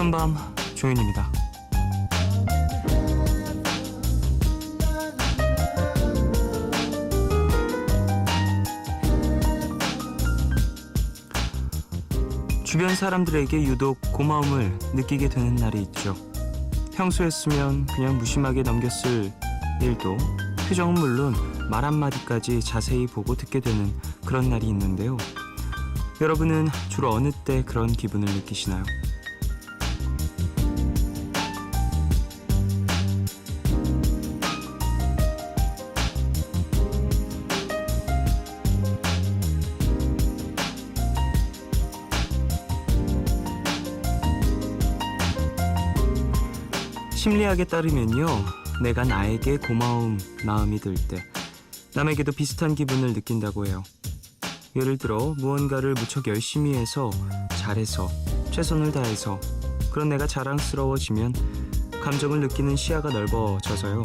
푸른밤 조윤입니다. 주변 사람들에게 유독 고마움을 느끼게 되는 날이 있죠. 평소였으면 그냥 무심하게 넘겼을 일도 표정은 물론 말 한마디까지 자세히 보고 듣게 되는 그런 날이 있는데요. 여러분은 주로 어느 때 그런 기분을 느끼시나요? 심리학에 따르면요, 내가 나에게 고마운 마음이 들 때 남에게도 비슷한 기분을 느낀다고 해요. 예를 들어 무언가를 무척 열심히 해서 잘해서 최선을 다해서 그런 내가 자랑스러워지면 감정을 느끼는 시야가 넓어져서요,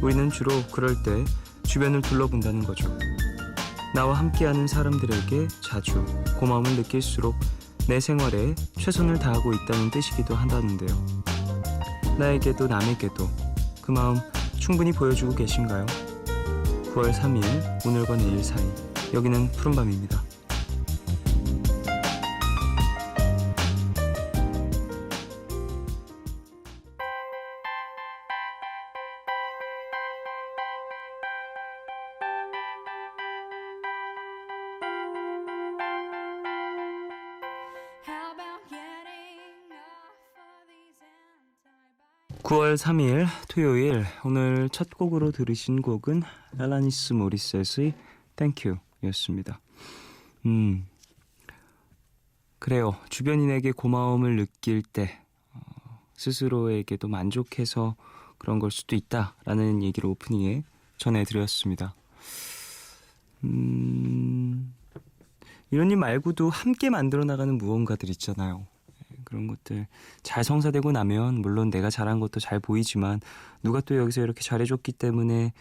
우리는 주로 그럴 때 주변을 둘러본다는 거죠. 나와 함께하는 사람들에게 자주 고마움을 느낄수록 내 생활에 최선을 다하고 있다는 뜻이기도 한다는데요. 나에게도 남에게도 그 마음 충분히 보여주고 계신가요? 9월 3일 오늘과 내일 사이, 여기는 푸른밤입니다. How about getting off of these antibiotics? 9월 3일 토요일, 오늘 첫 곡으로 들으신 곡은 알라니스 모리셋의 Thank You 였습니다. 그래요. 주변인에게 고마움을 느낄 때 스스로에게도 만족해서 그런 걸 수도 있다라는 얘기를 오프닝에 전해드렸습니다. 이런 일 말고도 함께 만들어 나가는 무언가들 있잖아요. 그런 것들 잘 성사되고 나면 물론 내가 잘한 것도 잘 보이지만 누가 또 여기서 이렇게 잘해줬기 때문에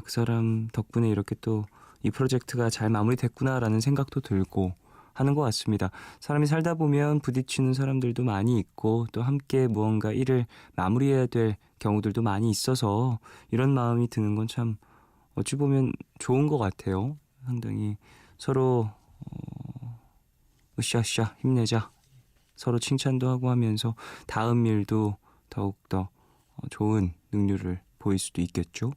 그 사람 덕분에 이렇게 또 이 프로젝트가 잘 마무리됐구나라는 생각도 들고 하는 것 같습니다. 사람이 살다 보면 부딪히는 사람들도 많이 있고 또 함께 무언가 일을 마무리해야 될 경우들도 많이 있어서 이런 마음이 드는 건 참 어찌 보면 좋은 것 같아요. 상당히 서로 으쌰으쌰 힘내자, 서로 칭찬도 하고 하면서 다음 일도 더욱더 좋은 능률을 보일 수도 있겠죠.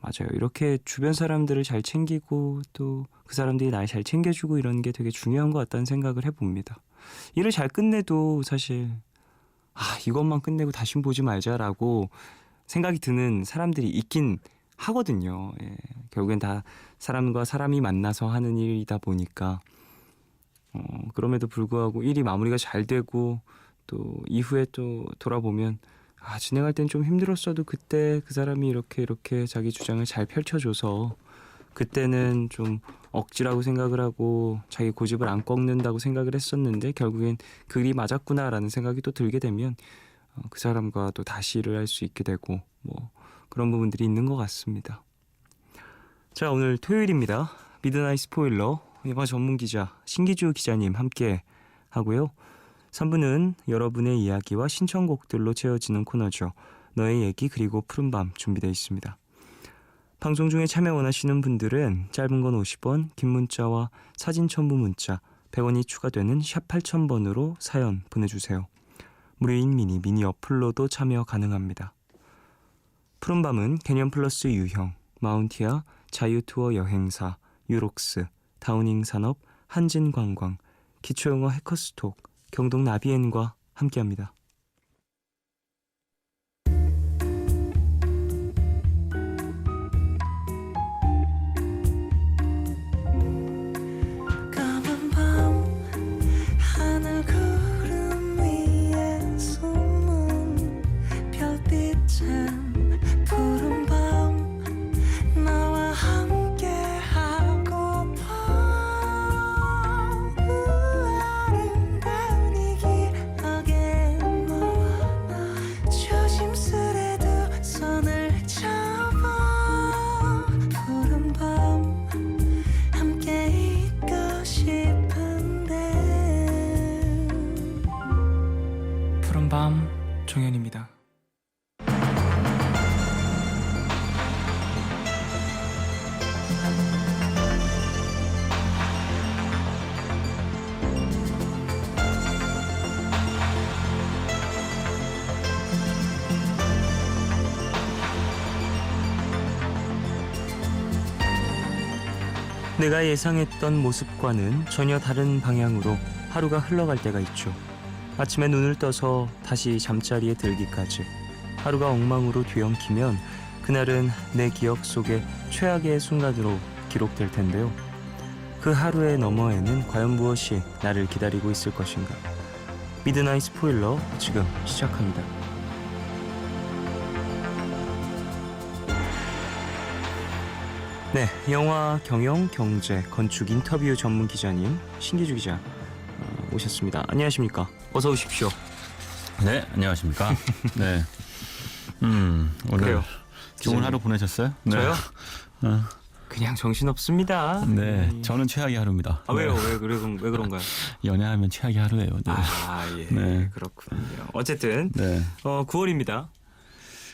맞아요. 이렇게 주변 사람들을 잘 챙기고 또 그 사람들이 날 잘 챙겨주고 이런 게 되게 중요한 것 같다는 생각을 해봅니다. 일을 잘 끝내도 사실 이것만 끝내고 다신 보지 말자라고 생각이 드는 사람들이 있긴 하거든요. 예. 결국엔 다 사람과 사람이 만나서 하는 일이다 보니까 그럼에도 불구하고 일이 마무리가 잘 되고 또 이후에 또 돌아보면 진행할 땐 좀 힘들었어도 그때 그 사람이 이렇게 자기 주장을 잘 펼쳐줘서 그때는 좀 억지라고 생각을 하고 자기 고집을 안 꺾는다고 생각을 했었는데 결국엔 그 일이 맞았구나라는 생각이 또 들게 되면 그 사람과 또 다시 일을 할 수 있게 되고 뭐 그런 부분들이 있는 것 같습니다. 자, 오늘 토요일입니다. 미드나잇 스포일러 영화 전문기자 신기주 기자님 함께 하고요. 3부는 여러분의 이야기와 신청곡들로 채워지는 코너죠. 너의 얘기 그리고 푸른밤 준비되어 있습니다. 방송 중에 참여 원하시는 분들은 짧은 건 50원, 긴 문자와 사진 첨부 문자 100원이 추가되는 샵 8000번으로 사연 보내주세요. 무료인 미니 어플로도 참여 가능합니다. 푸른밤은 개념 플러스 유형, 마운티아, 자유투어 여행사, 유록스, 다우닝 산업, 한진관광, 기초영어 해커스톡, 경동 나비엔과 함께합니다. 까만 밤 하늘 구름 위에 숨은 별빛은 푸른 밤 나와 함께 하고파. 아름다운 이 길 again 내가 예상했던 모습과는 전혀 다른 방향으로 하루가 흘러갈 때가 있죠. 아침에 눈을 떠서 다시 잠자리에 들기까지 하루가 엉망으로 뒤엉키면 그날은 내 기억 속에 최악의 순간으로 기록될 텐데요. 그 하루의 너머에는 과연 무엇이 나를 기다리고 있을 것인가? 미드나잇 스포일러 지금 시작합니다. 네, 영화, 경영, 경제, 건축 인터뷰 전문 기자님 신기주 기자 오셨습니다. 안녕하십니까? 어서 오십시오. 네, 안녕하십니까? 네. 오늘 그래요. 좋은 기자님. 하루 보내셨어요? 네. 저요? 어, 그냥 정신없습니다. 네, 저는 최악의 하루입니다. 아 왜요? 네. 왜 그런가요? 연애하면 최악의 하루예요. 네. 아 예, 네. 그렇군요. 어쨌든 네. 9월입니다.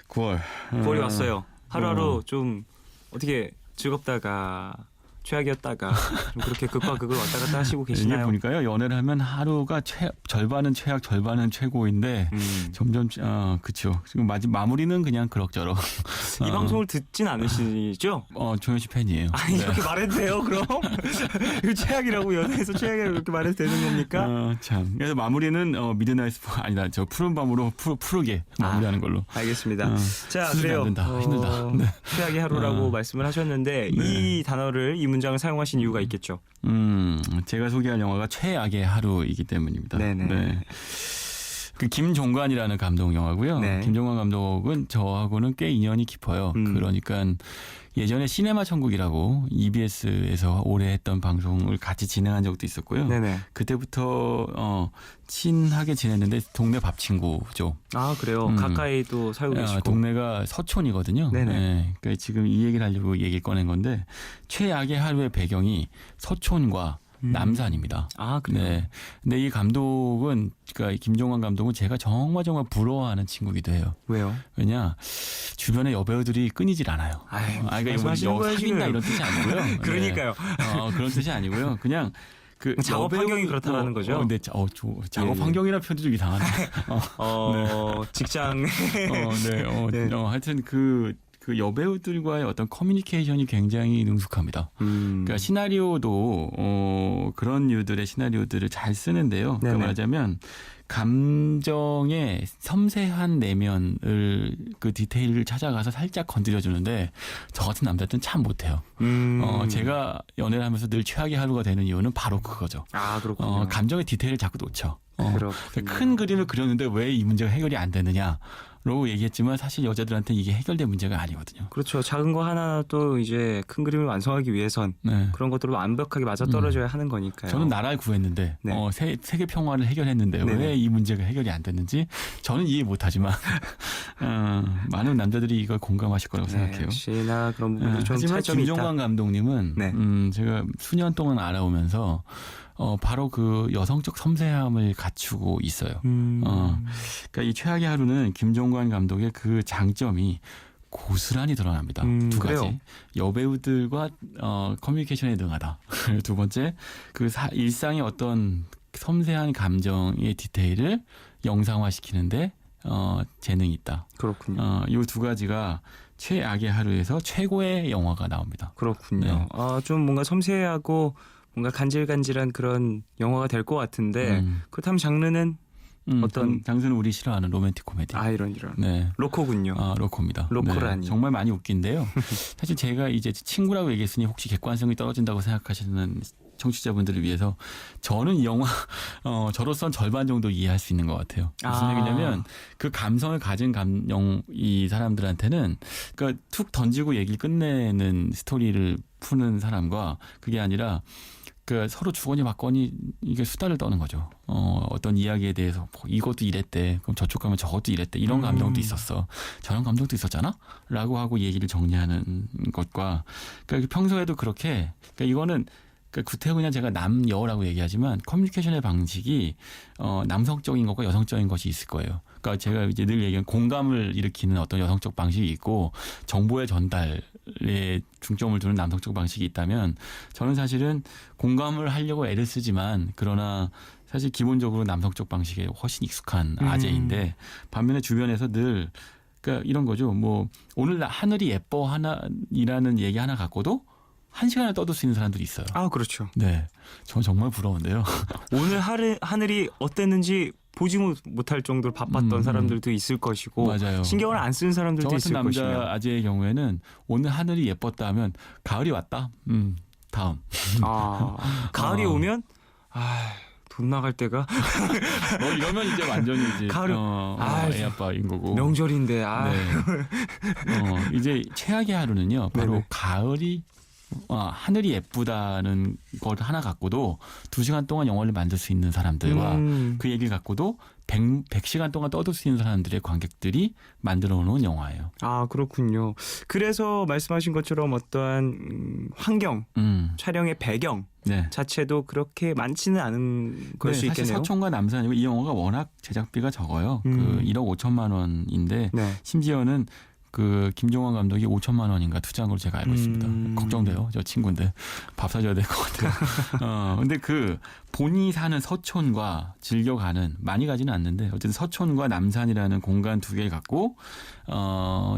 9월. 9월이 왔어요. 하루하루 좀 어떻게 즐겁다가 최악이었다가 좀 그렇게 극과 극을 왔다 갔다 하시고 이게 계시나요? 보니까요, 연애를 하면 하루가 절반은 최악, 절반은 최고인데 점점 그쵸. 지금 마무리는 그냥 그럭저럭. 이 방송을 듣진 않으시죠? 조현 씨 팬이에요. 아니 네. 이렇게 말해도 돼요? 그럼 이거 최악이라고 연애에서 최악이라고 이렇게 말해도 되는 겁니까? 참. 그래서 마무리는 미드나잇 스포 아니다. 저 푸른 밤으로 푸르게 마무리하는 걸로. 알겠습니다. 자, 수습이 그래요. 안 된다. 힘들다. 네. 최악의 하루라고 말씀을 하셨는데 이 단어를 이 문장을 사용하신 이유가 있겠죠. 제가 소개할 영화가 최악의 하루이기 때문입니다. 네네. 네. 그 김종관이라는 감독 영화고요. 네. 김종관 감독은 저하고는 꽤 인연이 깊어요. 그러니까 예전에 시네마 천국이라고 EBS에서 오래 했던 방송을 같이 진행한 적도 있었고요. 네네. 그때부터 친하게 지냈는데 동네 밥 친구죠. 아 그래요. 가까이도 살고 계시고. 동네가 서촌이거든요. 네네. 네, 그러니까 지금 이 얘기를 하려고 얘기를 꺼낸 건데 최악의 하루의 배경이 서촌과 남산입니다. 아 그래요. 네. 근데 이 감독은, 그러니까 김종관 감독은 제가 정말 부러워하는 친구기도 해요. 왜요? 왜냐, 주변에 여배우들이 끊이질 않아요. 아유, 그러니까 말씀하시는 거예요, 사귄다 지금. 이런 뜻이 아니고요. 그러니까요. 네. 그런 뜻이 아니고요. 그냥 그 작업 환경이 그렇다라는 거죠? 네, 작업 예. 환경이라는 표현도 좀 이상하네. 직장. 네. 네. 하여튼 그 여배우들과의 어떤 커뮤니케이션이 굉장히 능숙합니다. 그러니까 시나리오도 그런 류들의 시나리오들을 잘 쓰는데요. 네네. 그러니까 말하자면 감정의 섬세한 내면을 그 디테일을 찾아가서 살짝 건드려 주는데 저 같은 남자들은 참 못해요. 제가 연애를 하면서 늘 최악의 하루가 되는 이유는 바로 그거죠. 아 그렇군요. 감정의 디테일을 자꾸 놓쳐. 그렇군요. 큰 그림을 그렸는데 왜 이 문제가 해결이 안 되느냐라고 얘기했지만 사실 여자들한테 이게 해결된 문제가 아니거든요. 그렇죠. 작은 거 하나도 이제 큰 그림을 완성하기 위해선 네. 그런 것들을 완벽하게 맞아 떨어져야 하는 거니까요. 저는 나라를 구했는데 네. 세계 평화를 해결했는데 네네. 왜 이 문제가 해결이 안 됐는지 저는 이해 못하지만 많은 남자들이 이걸 공감하실 거라고 생각해요. 역시나 그런 부분들이 좀 하지만 차이점이 김종관 있다. 감독님은 네. 제가 수년 동안 알아오면서 바로 그 여성적 섬세함을 갖추고 있어요. 그러니까 이 최악의 하루는 김종관 감독의 그 장점이 고스란히 드러납니다. 두 가지. 그래요? 여배우들과 커뮤니케이션에 능하다. 두 번째, 일상의 어떤 섬세한 감정의 디테일을 영상화시키는데 재능이 있다. 그렇군요. 이 두 가지가 최악의 하루에서 최고의 영화가 나옵니다. 그렇군요. 네. 좀 뭔가 섬세하고 뭔가 간질간질한 그런 영화가 될 것 같은데 그렇다면 장르는 어떤 장수는 우리 싫어하는 로맨틱 코미디. 이런 네. 로코군요. 로코입니다. 로코라니. 네, 정말 많이 웃긴데요. 사실 제가 이제 친구라고 얘기했으니 혹시 객관성이 떨어진다고 생각하시는 청취자분들을 위해서 저는 이 영화 저로선 절반 정도 이해할 수 있는 것 같아요. 무슨 얘기냐면 그 감성을 가진 이 사람들한테는 그러니까 툭 던지고 얘기를 끝내는 스토리를 푸는 사람과 그게 아니라 그 서로 주거니 받거니 이게 수다를 떠는 거죠. 어떤 이야기에 대해서 이것도 이랬대. 그럼 저쪽 가면 저것도 이랬대. 이런 감정도 있었어. 저런 감정도 있었잖아. 라고 하고 얘기를 정리하는 것과 그러니까 평소에도 그렇게 그러니까 이거는 그러니까 구태훈이나 제가 남여라고 얘기하지만 커뮤니케이션의 방식이 남성적인 것과 여성적인 것이 있을 거예요. 그러니까 제가 이제 늘 얘기하는 공감을 일으키는 어떤 여성적 방식이 있고 정보의 전달에 중점을 두는 남성적 방식이 있다면 저는 사실은 공감을 하려고 애를 쓰지만 그러나 사실 기본적으로 남성적 방식에 훨씬 익숙한 아재인데 반면에 주변에서 늘 그러니까 이런 거죠. 뭐 오늘 하늘이 예뻐 하나이라는 얘기 하나 갖고도 1시간에 떠들 수 있는 사람들이 있어요. 아, 그렇죠. 네, 저 정말 부러운데요. 오늘 하늘이 어땠는지 보지 못할 정도로 바빴던 사람들도 있을 것이고 맞아요. 신경을 안 쓰는 저 사람들도 같은 있을 남자 것이며. 아재의 경우에는 오늘 하늘이 예뻤다 하면 가을이 왔다. 다음. 가을이 오면 돈 나갈 때가 뭐 이러면 이제 완전히 이제 가을이- 애 아빠인 거고. 명절인데. 네. 이제 최악의 하루는요. 바로 네네. 가을이 하늘이 예쁘다는 걸 하나 갖고도 2시간 동안 영화를 만들 수 있는 사람들과 그 얘기를 갖고도 100시간 동안 떠들 수 있는 사람들의 관객들이 만들어 놓은 영화예요. 아, 그렇군요. 그래서 말씀하신 것처럼 어떠한 환경, 촬영의 배경 네. 자체도 그렇게 많지는 않은 걸 수 사실 있겠네요. 서촌과 남산이고 이 영화가 워낙 제작비가 적어요. 그 1억 5천만 원인데 네. 심지어는 그 김종환 감독이 5천만 원인가 투자한 걸로 제가 알고 있습니다. 걱정돼요. 저 친구인데 밥 사줘야 될 것 같아요. 근데 그 본인이 사는 서촌과 즐겨가는 많이 가지는 않는데 어쨌든 서촌과 남산이라는 공간 두 개를 갖고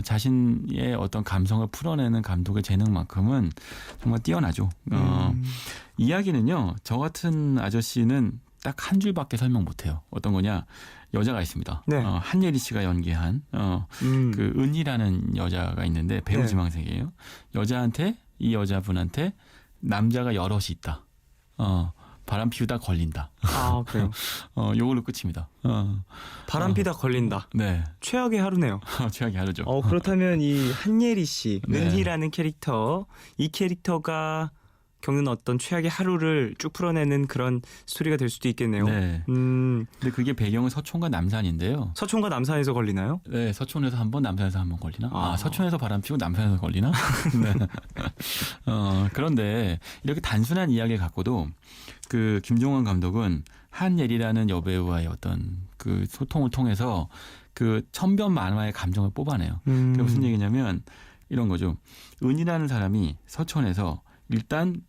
자신의 어떤 감성을 풀어내는 감독의 재능만큼은 정말 뛰어나죠. 이야기는요. 저 같은 아저씨는 딱 한 줄밖에 설명 못해요. 어떤 거냐? 여자가 있습니다. 네. 한예리 씨가 연기한 그 은희라는 여자가 있는데 배우 네. 지망생이에요. 이 여자분한테 남자가 여럿이 있다. 바람 피우다 걸린다. 아, 그래요. 요걸로 끝입니다. 바람 피다 걸린다. 네. 최악의 하루네요. 최악의 하루죠. 그렇다면 이 한예리 씨, 네. 은희라는 캐릭터, 이 캐릭터가 겪는 어떤 최악의 하루를 쭉 풀어내는 그런 스토리가 될 수도 있겠네요. 네. 근데 그게 배경은 서촌과 남산인데요. 서촌과 남산에서 걸리나요? 네, 서촌에서 한 번, 남산에서 한 번 걸리나? 서촌에서 바람 피우고 남산에서 걸리나? 네. 그런데 이렇게 단순한 이야기를 갖고도 그 김종환 감독은 한예리라는 여배우와의 어떤 그 소통을 통해서 그 천변만화의 감정을 뽑아내요. 그게 무슨 얘기냐면 이런 거죠. 은이라는 사람이 서촌에서 일단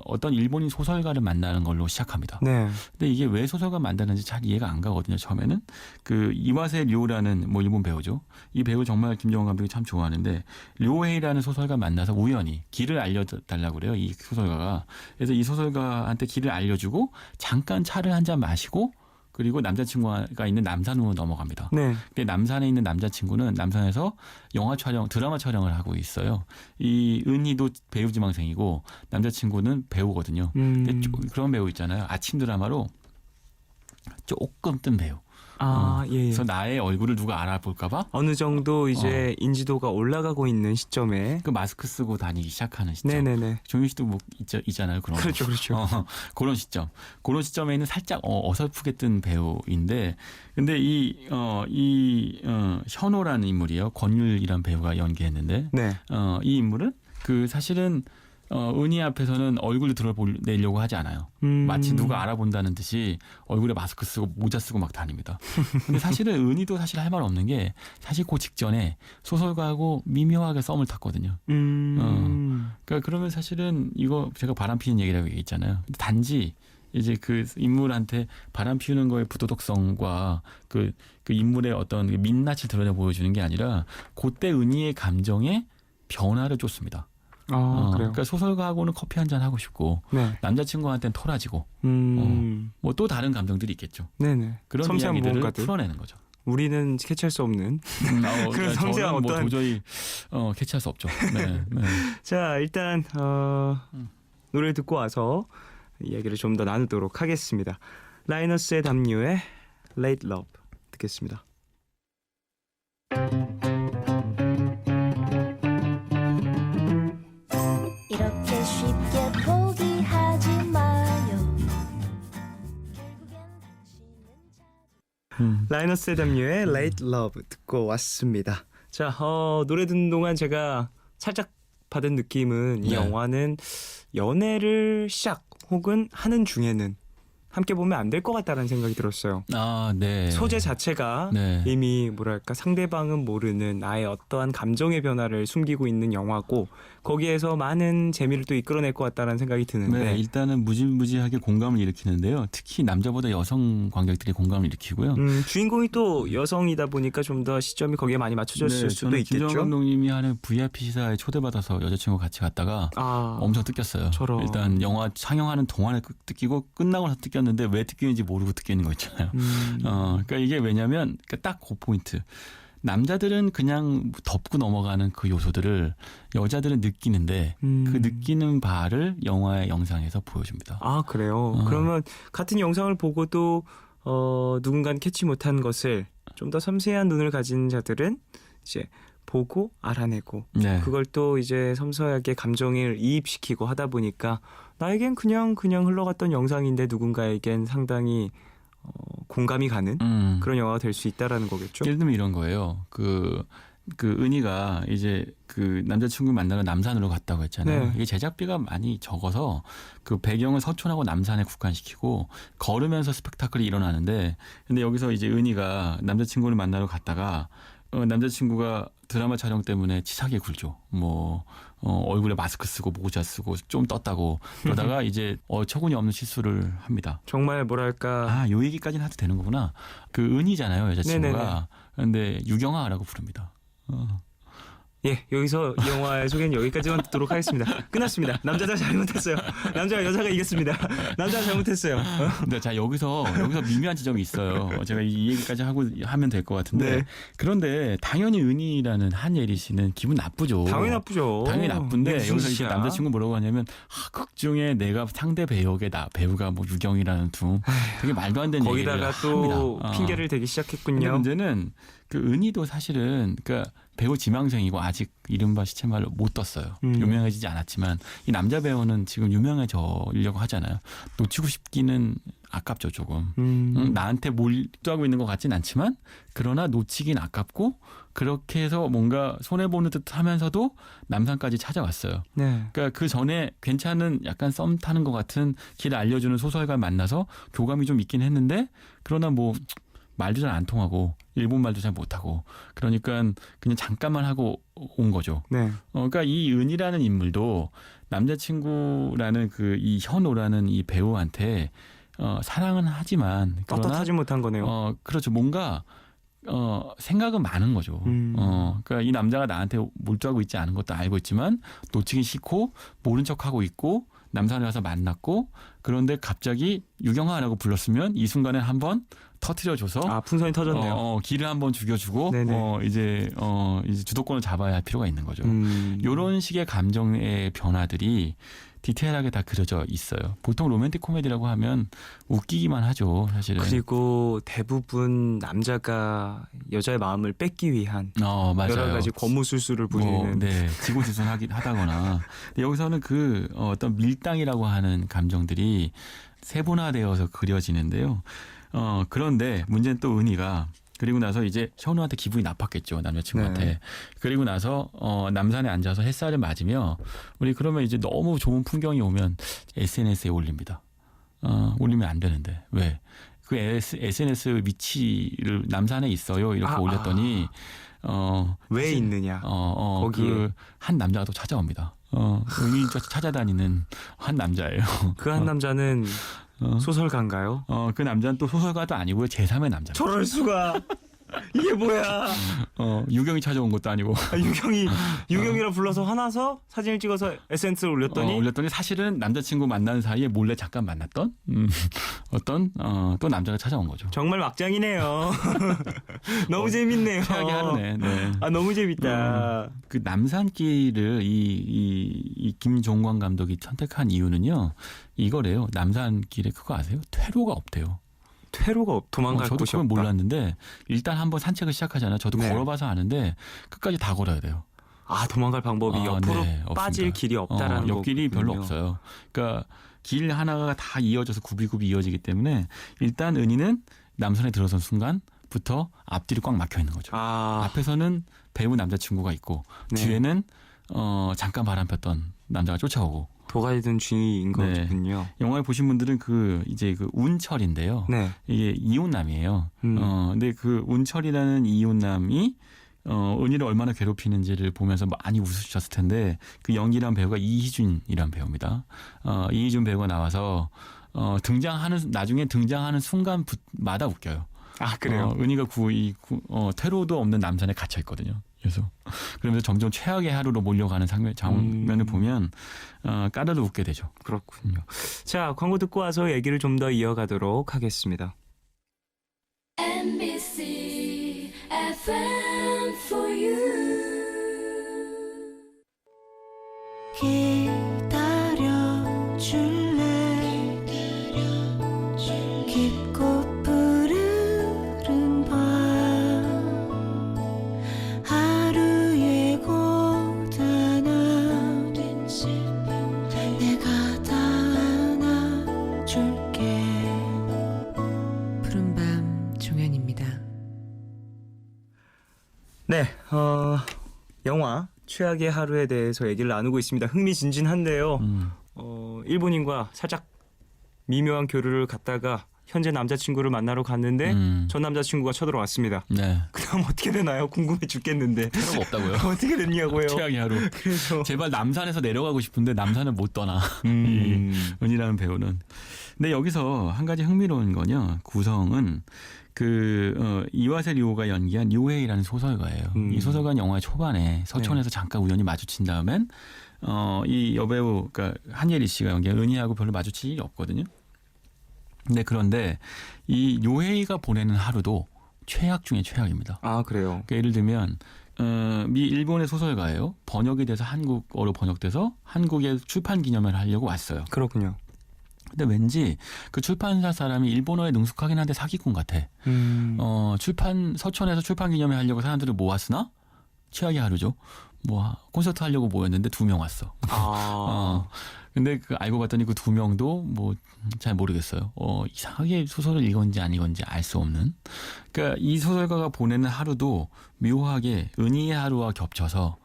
어떤 일본인 소설가를 만나는 걸로 시작합니다. 네. 근데 이게 왜 소설가 만드는지 잘 이해가 안 가거든요. 처음에는 그 이와세 료라는 뭐 일본 배우죠. 이 배우 정말 김정은 감독이 참 좋아하는데 료헤이라는 소설가 만나서 우연히 길을 알려달라고 그래요. 이 소설가가. 그래서 이 소설가한테 길을 알려주고 잠깐 차를 한 잔 마시고 그리고 남자친구가 있는 남산으로 넘어갑니다. 네. 근데 남산에 있는 남자친구는 남산에서 드라마 촬영을 하고 있어요. 이 은희도 배우 지망생이고 남자친구는 배우거든요. 근데 그런 배우 있잖아요. 아침 드라마로 조금 뜬 배우. 예. 그래서 나의 얼굴을 누가 알아볼까봐 어느 정도 이제 인지도가 올라가고 있는 시점에. 그 마스크 쓰고 다니기 시작하는 시점. 네네네. 종윤 씨도 뭐 있잖아요. 그런 그렇죠, 거. 그렇죠. 그런 시점. 그런 시점에는 살짝 어설프게 뜬 배우인데, 근데 현호라는 인물이에요. 권율이란 배우가 연기했는데, 네. 이 인물은 그 사실은 은희 앞에서는 얼굴을 드러내려고 하지 않아요. 마치 누가 알아본다는 듯이 얼굴에 마스크 쓰고 모자 쓰고 막 다닙니다. 근데 사실은 은희도 사실 할 말 없는 게 사실 그 직전에 소설가하고 미묘하게 썸을 탔거든요. 그러니까 그러면 사실은 이거 제가 바람 피는 얘기라고 얘기했잖아요. 단지 이제 그 인물한테 바람 피우는 거의 부도덕성과 그 인물의 어떤 민낯을 드러내 보여주는 게 아니라 그때 은희의 감정에 변화를 줬습니다. 그래요. 그러니까 소설가하고는 커피 한잔 하고 싶고 네. 남자친구한테는 토라지고 뭐 또 다른 감정들이 있겠죠. 네네. 그런 섬세한 이야기들을 무언가들. 풀어내는 거죠. 우리는 캐치할 수 없는. 그런 섬세한 저는 뭐 어떤- 도저히 캐치할 수 없죠. 네, 네. 자, 일단 노래 듣고 와서 이야기를 좀 더 나누도록 하겠습니다. 라이너스의 담요의 Late Love 듣겠습니다. 이렇게 쉽게 포기하지 마요. 결국엔 당신은 라이너스의 담요의 Late Love 듣고 왔습니다. 자, 노래 듣는 동안 제가 살짝 받은 느낌은 이 네. 영화는 연애를 시작 혹은 하는 중에는 함께 보면 안 될 것 같다는 생각이 들었어요. 아, 네. 소재 자체가 네. 이미 뭐랄까 상대방은 모르는 나의 어떠한 감정의 변화를 숨기고 있는 영화고 거기에서 많은 재미를 또 이끌어낼 것 같다는 생각이 드는데 네, 일단은 무지무지하게 공감을 일으키는데요. 특히 남자보다 여성 관객들이 공감을 일으키고요. 주인공이 또 여성이다 보니까 좀 더 시점이 거기에 많이 맞춰졌을 수도 저는 있겠죠. 김정은 감독님이 하는 VIP 시사에 초대받아서 여자친구 같이 갔다가 아, 엄청 뜯겼어요. 저런. 일단 영화 상영하는 동안에 뜯기고 끝나고 나서 뜯겼는데 왜 뜯기는지 모르고 뜯기는 거 있잖아요. 그러니까 이게 왜냐면 딱 그 포인트. 남자들은 그냥 덮고 넘어가는 그 요소들을 여자들은 느끼는데 그 느끼는 바를 영화의 영상에서 보여줍니다. 아 그래요. 그러면 같은 영상을 보고도 누군가는 캐치 못한 것을 좀 더 섬세한 눈을 가진 자들은 이제 보고 알아내고 네. 그걸 또 이제 섬세하게 감정을 이입시키고 하다 보니까 나에겐 그냥 흘러갔던 영상인데 누군가에겐 상당히 공감이 가는 그런 영화가 될 수 있다라는 거겠죠. 예를 들면 이런 거예요. 그 은희가 이제 그 남자친구 만나러 남산으로 갔다고 했잖아요. 네. 이게 제작비가 많이 적어서 그 배경을 서촌하고 남산에 국한시키고 걸으면서 스펙타클이 일어나는데 근데 여기서 이제 은희가 남자친구를 만나러 갔다가 남자친구가 드라마 촬영 때문에 치사하게 굴죠. 얼굴에 마스크 쓰고 모자 쓰고 좀 떴다고 그러다가 이제 어처구니 없는 실수를 합니다. 정말 뭐랄까 요 얘기까지는 해도 되는 거구나. 그 은희잖아요, 여자친구가. 네네네. 근데 유경아라고 부릅니다. 예, 여기서 이 영화의 소개는 여기까지만 듣도록 하겠습니다. 끝났습니다. 남자가 잘못했어요. 남자가 여자가 이겼습니다. 남자가 잘못했어요. 근데 자 여기서 미묘한 지점이 있어요. 제가 이 얘기까지 하면 될 것 같은데 네. 그런데 당연히 은희라는 한예리 씨는 기분 나쁘죠. 당연히 나쁘죠. 당연히 나쁜데 이게 무슨 여기서 이제 짓이야. 남자친구 뭐라고 하냐면 극 중에 내가 상대 배우의 배우가 뭐 유경이라는 둥 되게 말도 안 되는 얘기를 거기다가 합니다. 또 핑계를 대기 근데 시작했군요. 문제는 그 은희도 사실은 그러니까 배우 지망생이고 아직 이른바 시체말로 못 떴어요. 유명해지지 않았지만 이 남자 배우는 지금 유명해지려고 하잖아요. 놓치고 싶기는 아깝죠 조금. 나한테 몰두하고 있는 것 같진 않지만 그러나 놓치긴 아깝고 그렇게 해서 뭔가 손해보는 듯 하면서도 남산까지 찾아왔어요. 네. 그러니까 그 전에 괜찮은 약간 썸 타는 것 같은 길을 알려주는 소설가 만나서 교감이 좀 있긴 했는데 그러나 뭐 말도 잘 안 통하고 일본 말도 잘 못하고 그러니까 그냥 잠깐만 하고 온 거죠. 네. 그러니까 이 은이라는 인물도 남자친구라는 그 이 현오라는 이 배우한테 사랑은 하지만 그러나 떳떳하지 못한 거네요. 그렇죠. 뭔가 생각은 많은 거죠. 그러니까 이 남자가 나한테 몰두하고 있지 않은 것도 알고 있지만 놓치기 싫고 모른 척하고 있고 남산에 가서 만났고 그런데 갑자기 유경아라고 불렀으면 이 순간에 한번 터트려줘서 풍선이 터졌네요. 길을 한번 죽여주고 네네. 이제 주도권을 잡아야 할 필요가 있는 거죠. 이런 식의 감정의 변화들이 디테일하게 다 그려져 있어요. 보통 로맨틱 코미디라고 하면 웃기기만 하죠, 사실은. 그리고 대부분 남자가 여자의 마음을 뺏기 위한 맞아요. 여러 가지 거무술수를 부리는 지고지순하다거나 여기서는 그 어떤 밀당이라고 하는 감정들이 세분화되어서 그려지는데요. 그런데 문제는 또 은희가 그리고 나서 이제 현우한테 기분이 나빴겠죠, 남자친구한테. 네. 그리고 나서 남산에 앉아서 햇살을 맞으며 우리 그러면 이제 너무 좋은 풍경이 오면 SNS에 올립니다. 올리면 안 되는데 왜? 그 SNS 위치를 남산에 있어요 이렇게 올렸더니 왜 있느냐? 거기에. 그 한 남자가 또 찾아옵니다. 은희 찾아다니는 한 남자예요. 그 한 남자는 소설가인가요? 그 남자는 또 소설가도 아니고요. 제3의 남자. 저럴 수가. 이게 뭐야? 유경이 찾아온 것도 아니고. 유경이라 불러서 화나서 사진을 찍어서 SNS에 올렸더니 사실은 남자친구 만나는 사이에 몰래 잠깐 만났던 어떤 또 남자가 찾아온 거죠. 정말 막장이네요. 너무 재밌네요. 최악의 하루네. 네. 너무 재밌다. 그 남산길을 이 김종관 감독이 선택한 이유는요. 이거래요. 남산길에 그거 아세요? 퇴로가 없대요. 퇴로가 도망갈 저도 곳이 그건 없다. 몰랐는데 일단 한번 산책을 시작하잖아요. 저도 네. 걸어봐서 아는데 끝까지 다 걸어야 돼요. 도망갈 방법이 옆으로 네, 빠질 없습니다. 길이 없다라는 옆길이 거군요. 별로 없어요. 그러니까 길 하나가 다 이어져서 굽이굽이 이어지기 때문에 일단 은희는 남산에 들어선 순간부터 앞뒤로 꽉 막혀 있는 거죠. 앞에서는 배우 남자친구가 있고 네. 뒤에는 잠깐 바람 폈던 남자가 쫓아오고 도가니든 쥐인 네. 거군요. 영화에 보신 분들은 이제 운철인데요. 네. 이게 이혼남이에요. 음. 근데 그 운철이라는 이혼남이 은희를 얼마나 괴롭히는지를 보면서 많이 웃으셨을 텐데 그 연기란 배우가 이희준이란 배우입니다. 이희준 배우가 나와서 나중에 등장하는 순간마다 웃겨요. 아 그래요. 은희가 퇴로도 없는 남산에 갇혀 있거든요. 그래서 그러면서 점점 최악의 하루로 몰려가는 장면을 보면 까르르 웃게 되죠. 그렇군요. 자, 광고 듣고 와서 얘기를 좀 더 이어가도록 하겠습니다. NBC FM for you. 기다려줄래 깊고 푸르른 밤 하루의 고단함 내가 다 안아줄게. 푸른밤 종현입니다. 네, 영화 최악의 하루에 대해서 얘기를 나누고 있습니다. 흥미진진한데요. 일본인과 살짝 미묘한 교류를 갖다가 현재 남자친구를 만나러 갔는데 전 남자친구가 쳐들어왔습니다. 네. 그럼 어떻게 되나요? 궁금해 죽겠는데. 퇴로가 없다고요. 어떻게 됐냐고요? 최악의 하루. 그래서 제발 남산에서 내려가고 싶은데 남산을 못 떠나. 음. 이 은희라는 배우는. 근데 여기서 한 가지 흥미로운 거요. 구성은 이와세 류오가 연기한 류헤이라는 소설가예요. 이 소설가는 영화의 초반에 서촌에서 잠깐 우연히 마주친 다음엔 이 여배우 그러니까 한예리 씨가 연기한 은희하고 별로 마주칠 일이 없거든요. 그런데 이 류헤이가 보내는 하루도 최악 중에 최악입니다. 아 그래요. 그러니까 예를 들면 일본의 소설가예요. 번역이 돼서 한국어로 번역돼서 한국에 출판 기념회를 하려고 왔어요. 그렇군요. 근데 왠지 그 출판사 사람이 일본어에 능숙하긴 한데 사기꾼 같아. 서촌에서 출판 기념회 하려고 사람들을 모았으나 최악의 하루죠. 콘서트 하려고 모였는데 2명 왔어. 근데 알고 봤더니 그 2명도 잘 모르겠어요. 이상하게 소설을 읽었는지 안 읽었는지 알 수 없는. 그러니까 이 소설가가 보내는 하루도 묘하게 은희의 하루와 겹쳐서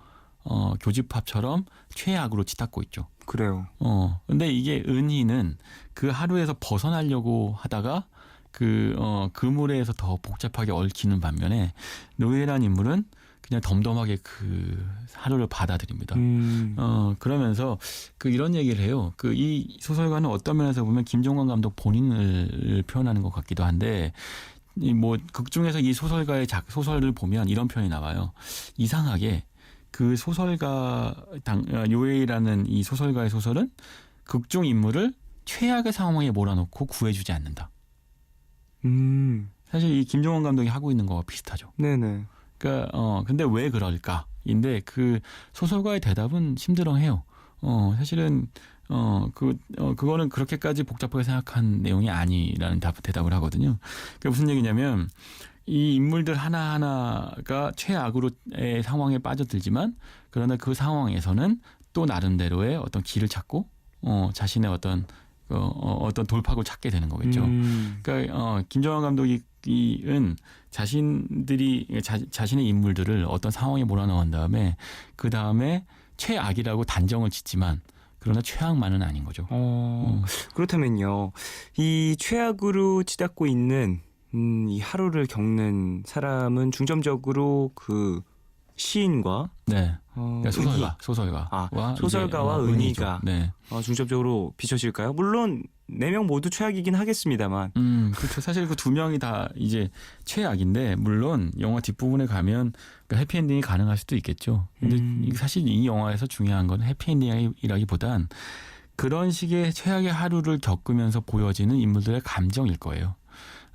교집합처럼 최악으로 치닫고 있죠. 그래요. 근데 이게 은희는 그 하루에서 벗어나려고 하다가 그물에서 더 복잡하게 얽히는 반면에 노예란 인물은 그냥 덤덤하게 그 하루를 받아들입니다. 그러면서 이런 얘기를 해요. 이 소설가는 어떤 면에서 보면 김종관 감독 본인을 표현하는 것 같기도 한데, 극 중에서 이 소설가의 소설을 보면 이런 표현이 나와요. 이상하게 그 소설가 요에이라는 이 소설가의 소설은 극중 인물을 최악의 상황에 몰아넣고 구해주지 않는다. 사실 이 김종원 감독이 하고 있는 거와 비슷하죠. 네네. 그러니까 근데 왜 그럴까?인데 그 소설가의 대답은 심드렁해요. 사실은 그거는 그렇게까지 복잡하게 생각한 내용이 아니라는 대답을 하거든요. 그게 무슨 얘기냐면 이 인물들 하나하나가 최악으로의 상황에 빠져들지만 그러나 그 상황에서는 또 나름대로의 어떤 길을 찾고 자신의 어떤 돌파구를 찾게 되는 거겠죠. 그러니까 김정환 감독은 자신의 인물들을 어떤 상황에 몰아넣은 다음에 그 다음에 최악이라고 단정을 짓지만 그러나 최악만은 아닌 거죠. 그렇다면요, 이 최악으로 치닫고 있는 이 하루를 겪는 사람은 중점적으로 그 시인과 네, 그러니까 소설가와 은희가 네. 중점적으로 비춰질까요? 물론 4명 모두 최악이긴 하겠습니다만. 그렇죠. 사실 그 2명이 다 이제 최악인데 물론 영화 뒷부분에 가면 해피엔딩이 가능할 수도 있겠죠. 근데 사실 이 영화에서 중요한 건 해피엔딩이라기보단 그런 식의 최악의 하루를 겪으면서 보여지는 인물들의 감정일 거예요.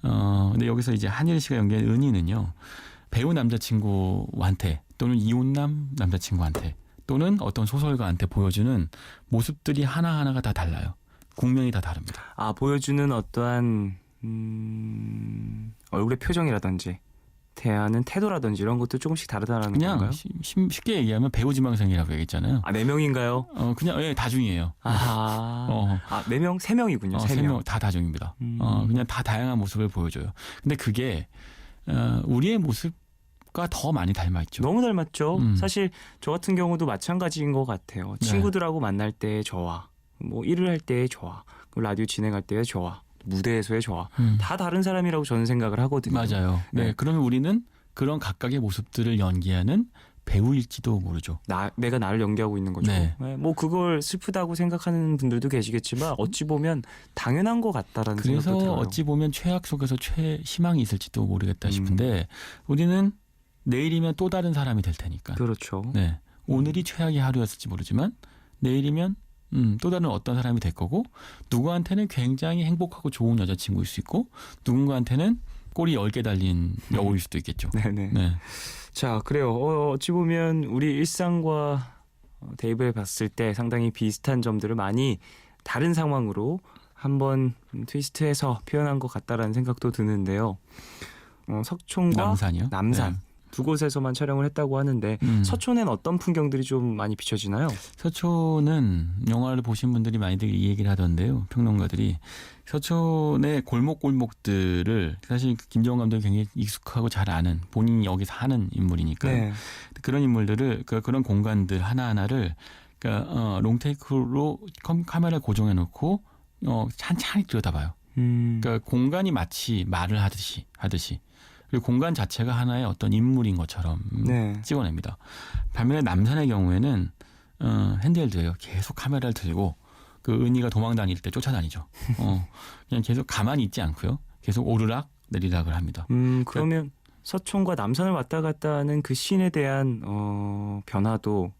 근데 여기서 이제 한예리 씨가 연기한 은희는요, 배우 남자친구한테 또는 이혼남 남자친구한테 또는 어떤 소설가한테 보여주는 모습들이 하나하나가 다 달라요. 국면이 다 다릅니다. 보여주는 어떠한 얼굴의 표정이라든지 대하는 태도라든지 이런 것도 조금씩 다르다는 그냥 건가요? 쉽게 얘기하면 배우 지망생이라고 얘기했잖아요. 4명인가요? 그냥 다중이에요. 4명? 3명이군요. 3명 다 다중입니다. 그냥 다 다양한 모습을 보여줘요. 근데 그게 우리의 모습과 더 많이 닮아 있죠. 너무 닮았죠. 사실 저 같은 경우도 마찬가지인 것 같아요. 친구들하고 만날 때 저와 뭐 일을 할 때의 저와 라디오 진행할 때의 저와 무대에서의 저와 다 다른 사람이라고 저는 생각을 하거든요. 맞아요. 네. 네. 그러면 우리는 그런 각각의 모습들을 연기하는 배우일지도 모르죠. 내가 나를 연기하고 있는 거죠. 네. 뭐 그걸 슬프다고 생각하는 분들도 계시겠지만 어찌 보면 당연한 것 같다라는 생각도 그래서 들어요. 어찌 보면 최악 속에서 최희망이 있을지도 모르겠다 싶은데 우리는 내일이면 또 다른 사람이 될 테니까. 그렇죠. 네. 오늘이 최악의 하루였을지 모르지만 내일이면 또 다른 어떤 사람이 될 거고 누구한테는 굉장히 행복하고 좋은 여자친구일 수 있고 누군가한테는 꼬리 10개 달린 여우일 수도 있겠죠. 네네. 네. 자, 그래요. 어찌 보면 우리 일상과 대입을 봤을 때 상당히 비슷한 점들을 많이 다른 상황으로 한번 트위스트해서 표현한 것 같다라는 생각도 드는데요. 석촌과 남산이요? 남산 네. 두 곳에서만 촬영을 했다고 하는데 서촌엔 어떤 풍경들이 좀 많이 비춰지나요? 서촌은 영화를 보신 분들이 많이들 이 얘기를 하던데요. 평론가들이 서촌의 골목골목들을 사실 김정은 감독이 굉장히 익숙하고 잘 아는 본인이 여기 사는 인물이니까 네. 그런 인물들을 그런 공간들 하나하나를 그러니까 롱테이크로 카메라를 고정해 놓고 찬찬히 들여다봐요. 그러니까 공간이 마치 말을 하듯이 그리고 공간 자체가 하나의 어떤 인물인 것처럼 네. 찍어냅니다. 반면에 남산의 경우에는 핸드헬드예요. 계속 카메라를 들고 그 은희가 도망 다닐 때 쫓아다니죠. 그냥 계속 가만히 있지 않고요. 계속 오르락 내리락을 합니다. 그러면 서촌과 남산을 왔다 갔다 하는 그 씬에 대한 변화도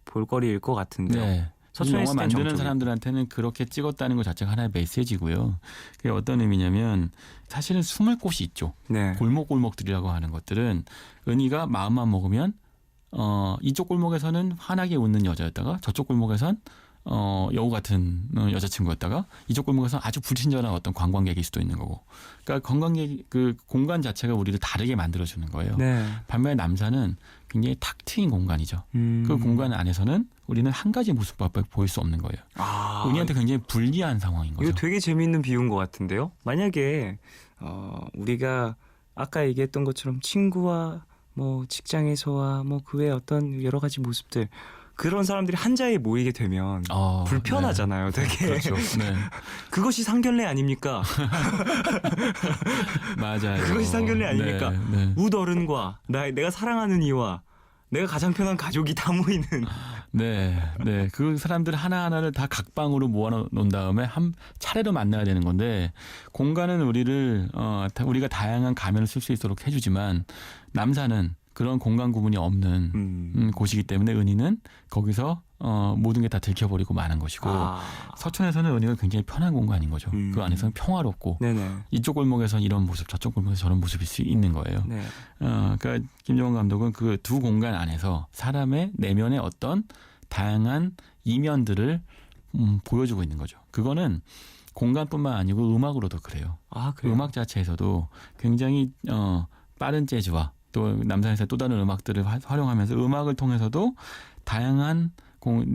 볼거리일 것 같은데요. 네. 서촌에 영화 있을 땐 만드는 정적이고. 사람들한테는 그렇게 찍었다는 것 자체가 하나의 메시지고요. 그게 어떤 의미냐면 사실은 숨을 곳이 있죠. 네. 골목골목들이라고 하는 것들은 은희가 마음만 먹으면 이쪽 골목에서는 환하게 웃는 여자였다가 저쪽 골목에선 여우 같은 여자친구였다가 이쪽 골목에서 아주 불친절한 어떤 관광객일 수도 있는 거고. 그러니까 관광객 그 공간 자체가 우리를 다르게 만들어주는 거예요. 네. 반면에 남산은 굉장히 탁 트인 공간이죠. 그 공간 안에서는 우리는 한 가지 모습밖에 보일 수 없는 거예요. 은희한테 굉장히 불리한 상황인 거죠. 이거 되게 재미있는 비유인 것 같은데요. 만약에 우리가 아까 얘기했던 것처럼 친구와 뭐 직장에서와 뭐 그 외에 어떤 여러 가지 모습들 그런 사람들이 한 자리에 모이게 되면 불편하잖아요. 네. 되게 그렇죠. 네. 그것이 상견례 아닙니까? 맞아요. 그것이 상견례 아닙니까? 네, 네. 웃어른과 내가 사랑하는 이와 내가 가장 편한 가족이 다 모이는 네, 네. 그 사람들 하나하나를 다 각방으로 모아놓은 다음에 한 차례로 만나야 되는 건데 공간은 우리를 우리가 다양한 가면을 쓸 수 있도록 해주지만 남산은 그런 공간 구분이 없는 곳이기 때문에 은희는 거기서 모든 게 다 들켜버리고 마는 것이고 서촌에서는 은희가 굉장히 편한 공간인 거죠. 그 안에서는 평화롭고 네네. 이쪽 골목에서는 이런 모습, 저쪽 골목에서 저런 모습일 수 있는 거예요. 네. 그러니까 김정은 감독은 그 두 공간 안에서 사람의 내면의 어떤 다양한 이면들을 보여주고 있는 거죠. 그거는 공간뿐만 아니고 음악으로도 그래요. 그래요? 음악 자체에서도 굉장히 빠른 재즈와 또 남산에서 또 다른 음악들을 활용하면서 음악을 통해서도 다양한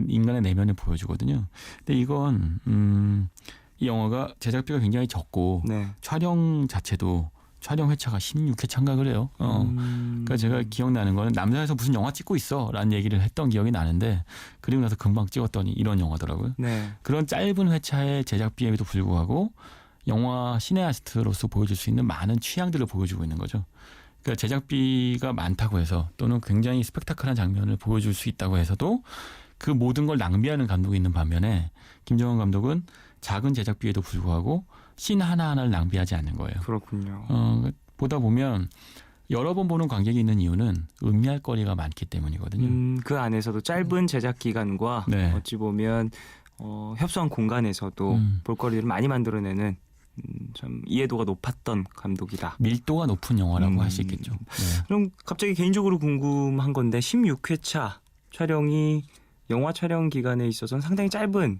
인간의 내면을 보여주거든요. 근데 이건 이 영화가 제작비가 굉장히 적고 네. 촬영 자체도 촬영 회차가 16회차인가 그래요. 그러니까 제가 기억나는 거는 남산에서 무슨 영화 찍고 있어 라는 얘기를 했던 기억이 나는데 그리고 나서 금방 찍었더니 이런 영화더라고요. 네. 그런 짧은 회차의 제작비에도 불구하고 영화 시네아스트로서 보여줄 수 있는 많은 취향들을 보여주고 있는 거죠. 그러니까 제작비가 많다고 해서 또는 굉장히 스펙타클한 장면을 보여줄 수 있다고 해서도 그 모든 걸 낭비하는 감독이 있는 반면에 김정은 감독은 작은 제작비에도 불구하고 씬 하나하나를 낭비하지 않는 거예요. 그렇군요. 보다 보면 여러 번 보는 관객이 있는 이유는 음미할 거리가 많기 때문이거든요. 그 안에서도 짧은 제작 기간과 네. 어찌 보면 협소한 공간에서도 볼거리를 많이 만들어내는 참 이해도가 높았던 감독이다. 밀도가 높은 영화라고 할 수 있겠죠. 네. 그럼 갑자기 개인적으로 궁금한 건데 16회차 촬영이 영화 촬영 기간에 있어서는 상당히 짧은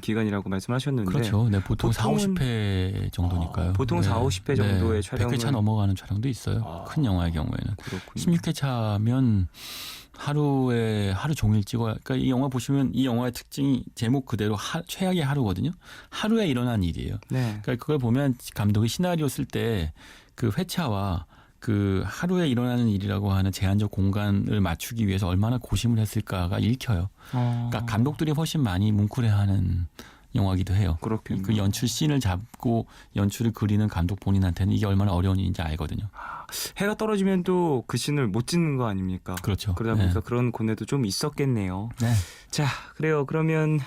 기간이라고 말씀하셨는데 그렇죠. 네, 보통 4, 보통은- 50회 정도니까요. 보통 4, 50회 정도의 촬영을 100회차 넘어가는 촬영도 있어요. 큰 영화의 경우에는. 그렇군요. 16회차면 하루 종일 찍어야. 그러니까 이 영화 보시면 이 영화의 특징이 제목 그대로 최악의 하루거든요. 하루에 일어난 일이에요. 네. 그러니까 그걸 보면 감독이 시나리오 쓸 때 그 회차와 그 하루에 일어나는 일이라고 하는 제한적 공간을 맞추기 위해서 얼마나 고심을 했을까가 읽혀요. 그러니까 감독들이 훨씬 많이 뭉클해하는 영화기도 해요. 그렇군요. 그 연출 씬을 잡고 연출을 그리는 감독 본인한테는 이게 얼마나 어려운 일인지 알거든요. 해가 떨어지면 또 그 씬을 못 찍는 거 아닙니까? 그렇죠. 그러다 보니까 그런 고뇌도 좀 있었겠네요. 네. 자, 그래요. 그러면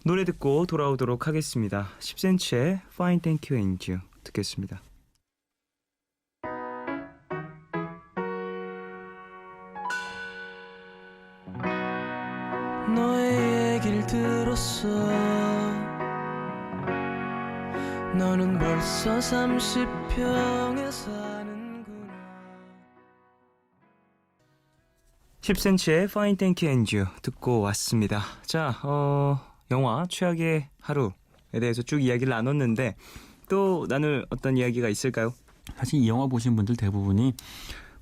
노래 듣고 돌아오도록 하겠습니다. 10cm의 Fine Thank You and You 듣겠습니다. 너의 얘기를 들었어. 너는 벌써 30평에 사는구나. 10cm의 Fine Thank You and You 듣고 왔습니다. 자, 영화 최악의 하루에 대해서 쭉 이야기를 나눴는데 또 나눌 어떤 이야기가 있을까요? 사실 이 영화 보신 분들 대부분이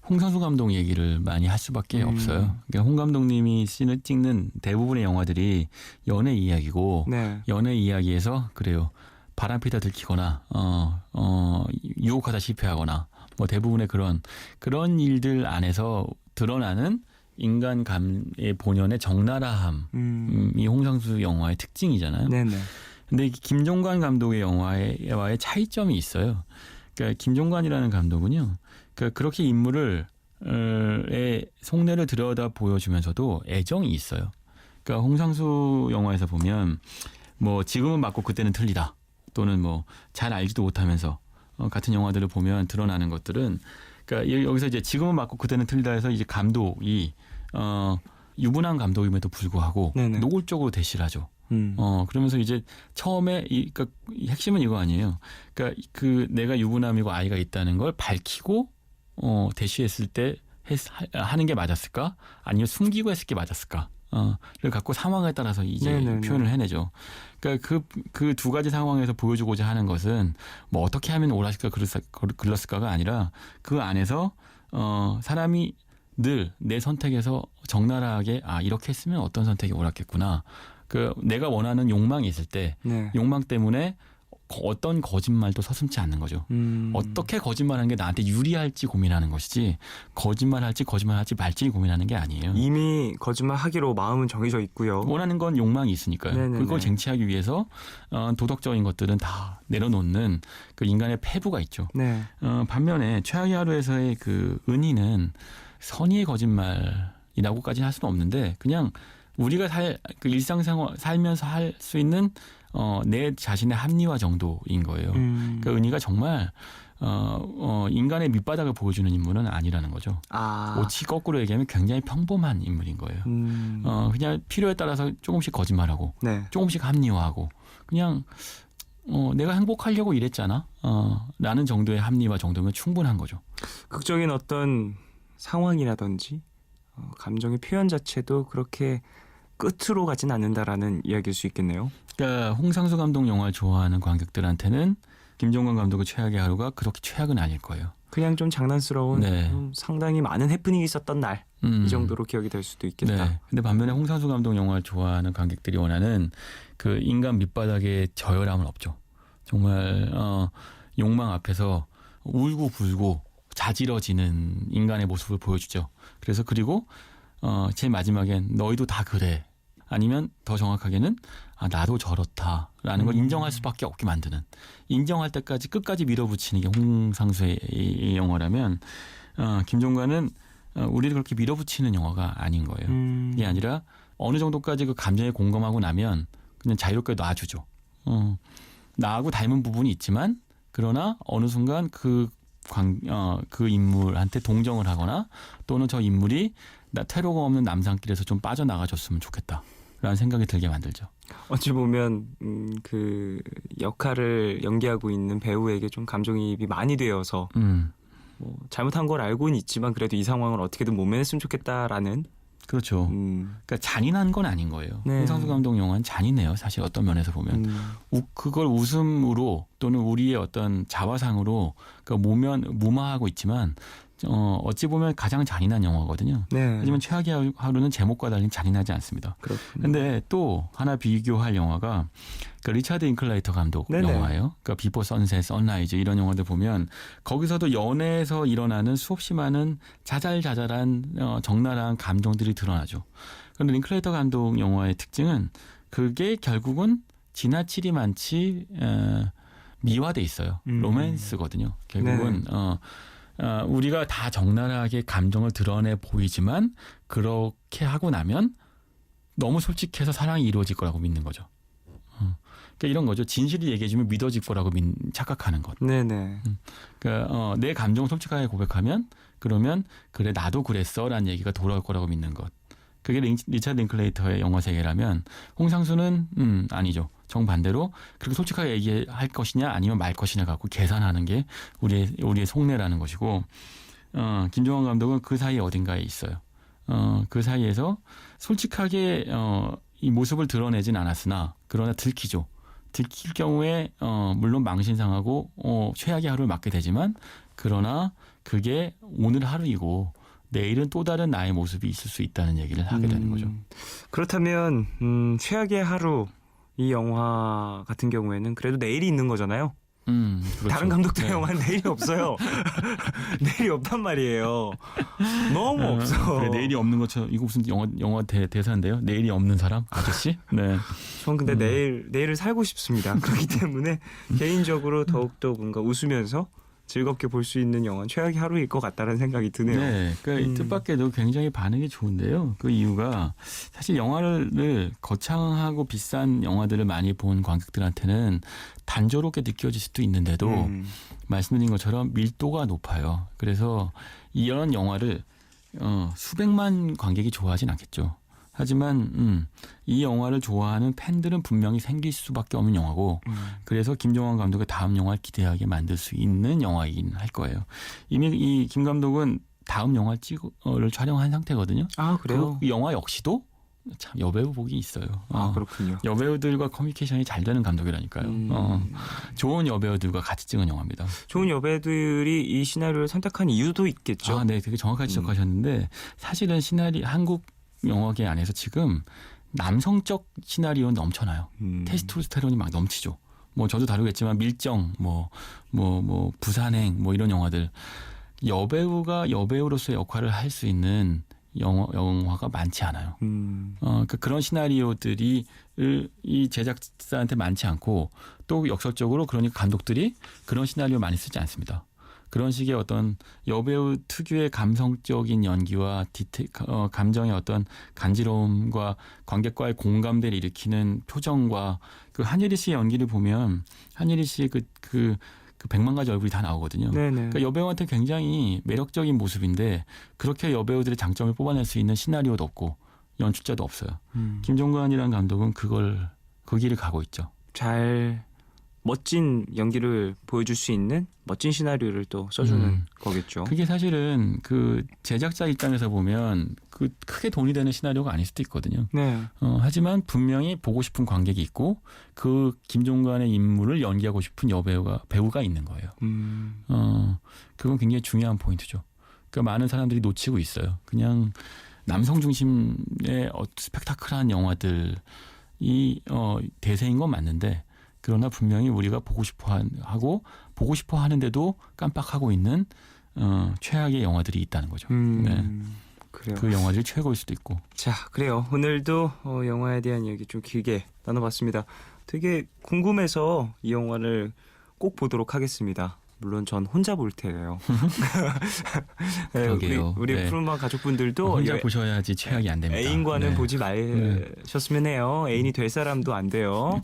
홍상수 감독 얘기를 많이 할 수밖에 없어요. 그러니까 홍 감독님이 씬을 찍는 대부분의 영화들이 연애 이야기고 네. 연애 이야기에서 그래요. 바람피다 들키거나 유혹하다 실패하거나 뭐 대부분의 그런 일들 안에서 드러나는 인간감의 본연의 적나라함 이 홍상수 영화의 특징이잖아요. 네네. 근데 김종관 감독의 영화와의 차이점이 있어요. 그러니까 김종관이라는 감독은요. 그러니까 그렇게 인물을 의 속내를 들여다 보여주면서도 애정이 있어요. 그러니까 홍상수 영화에서 보면 뭐 지금은 맞고 그때는 틀리다. 또는 뭐 잘 알지도 못하면서 같은 영화들을 보면 드러나는 것들은 그러니까 여기서 이제 지금은 맞고 그때는 틀리다 해서 이제 감독이 유부남 감독임에도 불구하고 네네. 노골적으로 대시를 하죠. 그러면서 이제 처음에 그러니까 핵심은 이거 아니에요. 그러니까 그 내가 유부남이고 아이가 있다는 걸 밝히고 대시했을 때 하는 게 맞았을까? 아니면 숨기고 했을 게 맞았을까? 를 갖고 상황에 따라서 이제 네네네. 표현을 해내죠. 그러니까 그 두 가지 상황에서 보여주고자 하는 것은 뭐 어떻게 하면 옳았을까 글렀을까가 아니라 그 안에서 사람이 늘 내 선택에서 적나라하게 이렇게 했으면 어떤 선택이 옳았겠구나. 그 내가 원하는 욕망이 있을 때 네. 욕망 때문에 어떤 거짓말도 서슴지 않는 거죠. 어떻게 거짓말하는 게 나한테 유리할지 고민하는 것이지 거짓말할지 말지 고민하는 게 아니에요. 이미 거짓말하기로 마음은 정해져 있고요. 원하는 건 욕망이 있으니까요. 네네네. 그걸 쟁취하기 위해서 도덕적인 것들은 다 내려놓는 그 인간의 패부가 있죠. 네. 반면에 최악의 하루에서의 그 은희는 선의의 거짓말이라고까지는 할 수는 없는데 그냥 우리가 그 일상생활 살면서 할 수 있는 내 자신의 합리화 정도인 거예요. 그 은희가 정말 인간의 밑바닥을 보여주는 인물은 아니라는 거죠. 오치 거꾸로 얘기하면 굉장히 평범한 인물인 거예요. 그냥 필요에 따라서 조금씩 거짓말하고 네. 조금씩 합리화하고 그냥 내가 행복하려고 이랬잖아. 라는 정도의 합리화 정도면 충분한 거죠. 극적인 어떤 상황이라든지 감정의 표현 자체도 그렇게 끝으로 가진 않는다라는 이야기일 수 있겠네요. 그러니까 홍상수 감독 영화를 좋아하는 관객들한테는 김종관 감독의 최악의 하루가 그렇게 최악은 아닐 거예요. 그냥 좀 장난스러운 네. 좀 상당히 많은 해프닝이 있었던 날 이 정도로 기억이 될 수도 있겠다. 네. 근데 반면에 홍상수 감독 영화를 좋아하는 관객들이 원하는 그 인간 밑바닥의 저열함은 없죠. 정말 욕망 앞에서 울고불고 자지러지는 인간의 모습을 보여주죠. 그래서 그리고 제일 마지막엔 너희도 다 그래. 아니면 더 정확하게는 나도 저렇다라는 걸 인정할 수밖에 없게 만드는 인정할 때까지 끝까지 밀어붙이는 게 홍상수의 이 영화라면 김종관은 우리를 그렇게 밀어붙이는 영화가 아닌 거예요. 이게 아니라 어느 정도까지 그 감정에 공감하고 나면 그냥 자유롭게 놔주죠. 나하고 닮은 부분이 있지만 그러나 어느 순간 그 인물한테 동정을 하거나 또는 저 인물이 퇴로가 없는 남산길에서 좀 빠져나가줬으면 좋겠다라는 생각이 들게 만들죠. 어찌 보면 그 역할을 연기하고 있는 배우에게 좀 감정이입이 많이 되어서 뭐 잘못한 걸 알고는 있지만 그래도 이 상황을 어떻게든 못 면했으면 좋겠다라는 그렇죠. 그러니까 잔인한 건 아닌 거예요. 네. 홍상수 감독 영화는 잔인해요. 사실 어떤 면에서 보면 그걸 웃음으로 또는 우리의 어떤 자화상으로 그러니까 무마하고 있지만 어찌 보면 가장 잔인한 영화거든요. 네. 하지만 최악의 하루는 제목과 달리 잔인하지 않습니다. 그렇군요. 근데 또 하나 비교할 영화가 그 리차드 잉클레이터 감독 네네. 영화예요. 그러니까 비포 선셋, 선라이즈 이런 영화들 보면 거기서도 연애에서 일어나는 수없이 많은 자잘자잘한 적나라한 감정들이 드러나죠. 그런데 링클레이터 감독 영화의 특징은 그게 결국은 지나치리 많지 미화돼 있어요. 로맨스거든요. 결국은 우리가 다 적나라하게 감정을 드러내 보이지만 그렇게 하고 나면 너무 솔직해서 사랑이 이루어질 거라고 믿는 거죠. 그러니까 이런 거죠. 진실을 얘기해주면 믿어질 거라고 착각하는 것. 네네. 그러니까 내 감정을 솔직하게 고백하면 그러면 그래 나도 그랬어라는 얘기가 돌아올 거라고 믿는 것. 그게 리차드 링클레이터의 영화 세계라면 홍상수는 아니죠. 정반대로 그렇게 솔직하게 얘기할 것이냐 아니면 말 것이냐 갖고 계산하는 게 우리의 속내라는 것이고 김종환 감독은 그 사이 어딘가에 있어요. 그 사이에서 솔직하게 이 모습을 드러내진 않았으나 그러나 들키죠. 들킬 경우에 물론 망신상하고 최악의 하루를 맞게 되지만 그러나 그게 오늘 하루이고 내일은 또 다른 나의 모습이 있을 수 있다는 얘기를 하게 되는 거죠. 그렇다면 최악의 하루 이 영화 같은 경우에는 그래도 내일이 있는 거잖아요. 그렇죠. 다른 감독들의 네. 영화는 내일이 없어요. 내일이 없단 말이에요. 너무 없어. 그래, 내일이 없는 것처럼 이거 무슨 영화 대사인데요? 내일이 없는 사람 아저씨? 네. 전 근데 내일을 살고 싶습니다. 그렇기 때문에 개인적으로 더욱더 뭔가 웃으면서 즐겁게 볼 수 있는 영화는 최악의 하루일 것 같다는 생각이 드네요. 네, 그러니까 이 뜻밖에도 굉장히 반응이 좋은데요. 그 이유가 사실 영화를 거창하고 비싼 영화들을 많이 본 관객들한테는 단조롭게 느껴질 수도 있는데도 말씀드린 것처럼 밀도가 높아요. 그래서 이런 영화를 수백만 관객이 좋아하진 않겠죠. 하지만 이 영화를 좋아하는 팬들은 분명히 생길 수밖에 없는 영화고 그래서 김종환 감독의 다음 영화를 기대하게 만들 수 있는 영화이긴 할 거예요. 이미 이 김 감독은 다음 영화를 촬영한 상태거든요. 아 그래요? 그 영화 역시도 참 여배우 복이 있어요. 아 그렇군요. 여배우들과 커뮤니케이션이 잘 되는 감독이라니까요. 좋은 여배우들과 같이 찍은 영화입니다. 좋은 여배우들이 이 시나리오를 선택한 이유도 있겠죠. 네, 되게 정확하게 지적하셨는데 사실은 한국 영화계 안에서 지금 남성적 시나리오는 넘쳐나요. 테스토스테론이 막 넘치죠. 뭐 저도 다루겠지만 밀정, 부산행, 이런 영화들 여배우가 여배우로서의 역할을 할 수 있는 영화가 많지 않아요. 그러니까 그런 시나리오들이 이 제작사한테 많지 않고 또 역설적으로 그러니까 감독들이 그런 시나리오 많이 쓰지 않습니다. 그런 식의 어떤 여배우 특유의 감성적인 연기와 감정의 어떤 간지러움과 관객과의 공감대를 일으키는 표정과 그 한예리 씨의 연기를 보면 한예리 씨의 그 100만 가지 얼굴이 다 나오거든요. 네네. 그러니까 여배우한테 굉장히 매력적인 모습인데 그렇게 여배우들의 장점을 뽑아낼 수 있는 시나리오도 없고 연출자도 없어요. 김종관이라는 감독은 그 길을 가고 있죠. 잘 멋진 연기를 보여줄 수 있는 멋진 시나리오를 또 써주는 거겠죠. 그게 사실은 그 제작자 입장에서 보면 그 크게 돈이 되는 시나리오가 아닐 수도 있거든요. 네. 하지만 분명히 보고 싶은 관객이 있고 그 김종관의 인물을 연기하고 싶은 배우가 있는 거예요. 그건 굉장히 중요한 포인트죠. 그러니까 많은 사람들이 놓치고 있어요. 그냥 남성 중심의 스펙타클한 영화들이 대세인 건 맞는데 그러나 분명히 우리가 보고 싶어 하는데도 깜빡하고 있는 최악의 영화들이 있다는 거죠. 네. 그래요. 그 영화들이 최고일 수도 있고. 자, 그래요. 오늘도 영화에 대한 이야기 좀 길게 나눠봤습니다. 되게 궁금해서 이 영화를 꼭 보도록 하겠습니다. 물론 전 혼자 볼 테예요. 네, 그러게요. 우리 네. 푸른밤 가족분들도 혼자 이 보셔야지 최악이 안 됩니다. 애인과는 네. 보지 마셨으면 해요. 애인이 될 사람도 안 돼요.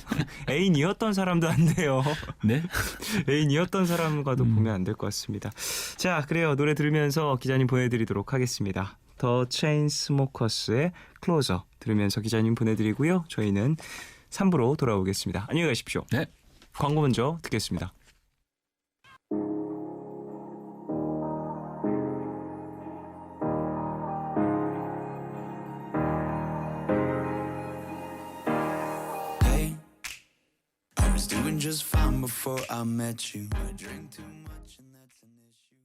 애인이었던 사람도 안 돼요. 네? 애인이었던 사람과도 보면 안 될 것 같습니다. 자, 그래요. 노래 들으면서 기자님 보내드리도록 하겠습니다. 더 체인스모커스의 클로저 들으면서 기자님 보내드리고요. 저희는 3부로 돌아오겠습니다. 안녕히 가십시오. 네. 광고 먼저 듣겠습니다. Hey, I was doing just fine before I met you. I drink too much and that's an issue.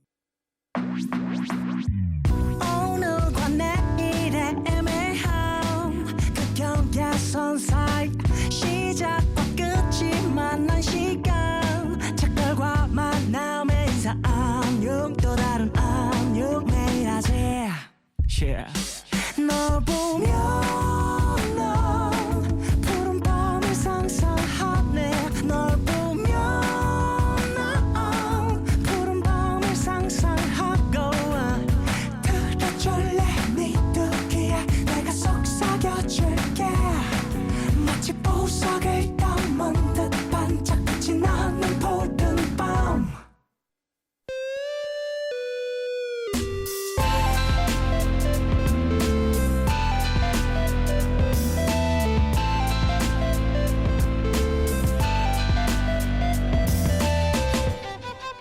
경계선 사이 시작과 끝이 만난 시간 착각과 만남의 인사 안녕 또 다른 안녕 매일 하지 널 보면 넌 푸른 밤을 상상하네 널 보면 넌 푸른 밤을 상상하고 들어줄래 미뚜기에 내가 속삭여줄게 마치 보석을 담은 듯 반짝빛이 나는 푸른 밤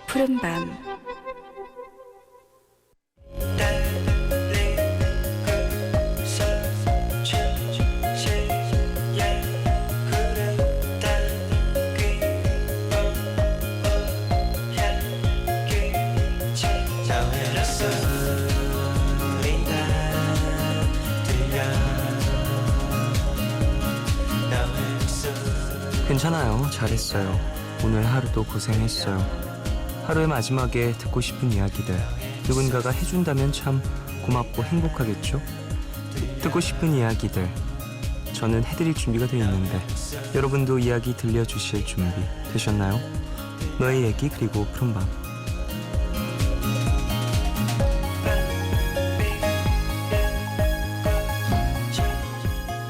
푸른 밤 괜찮아요. 잘했어요. 오늘 하루도 고생했어요. 하루의 마지막에 듣고 싶은 이야기들 누군가가 해준다면 참 고맙고 행복하겠죠? 듣고 싶은 이야기들 저는 해드릴 준비가 되어 있는데 여러분도 이야기 들려주실 준비 되셨나요? 너의 얘기 그리고 푸른밤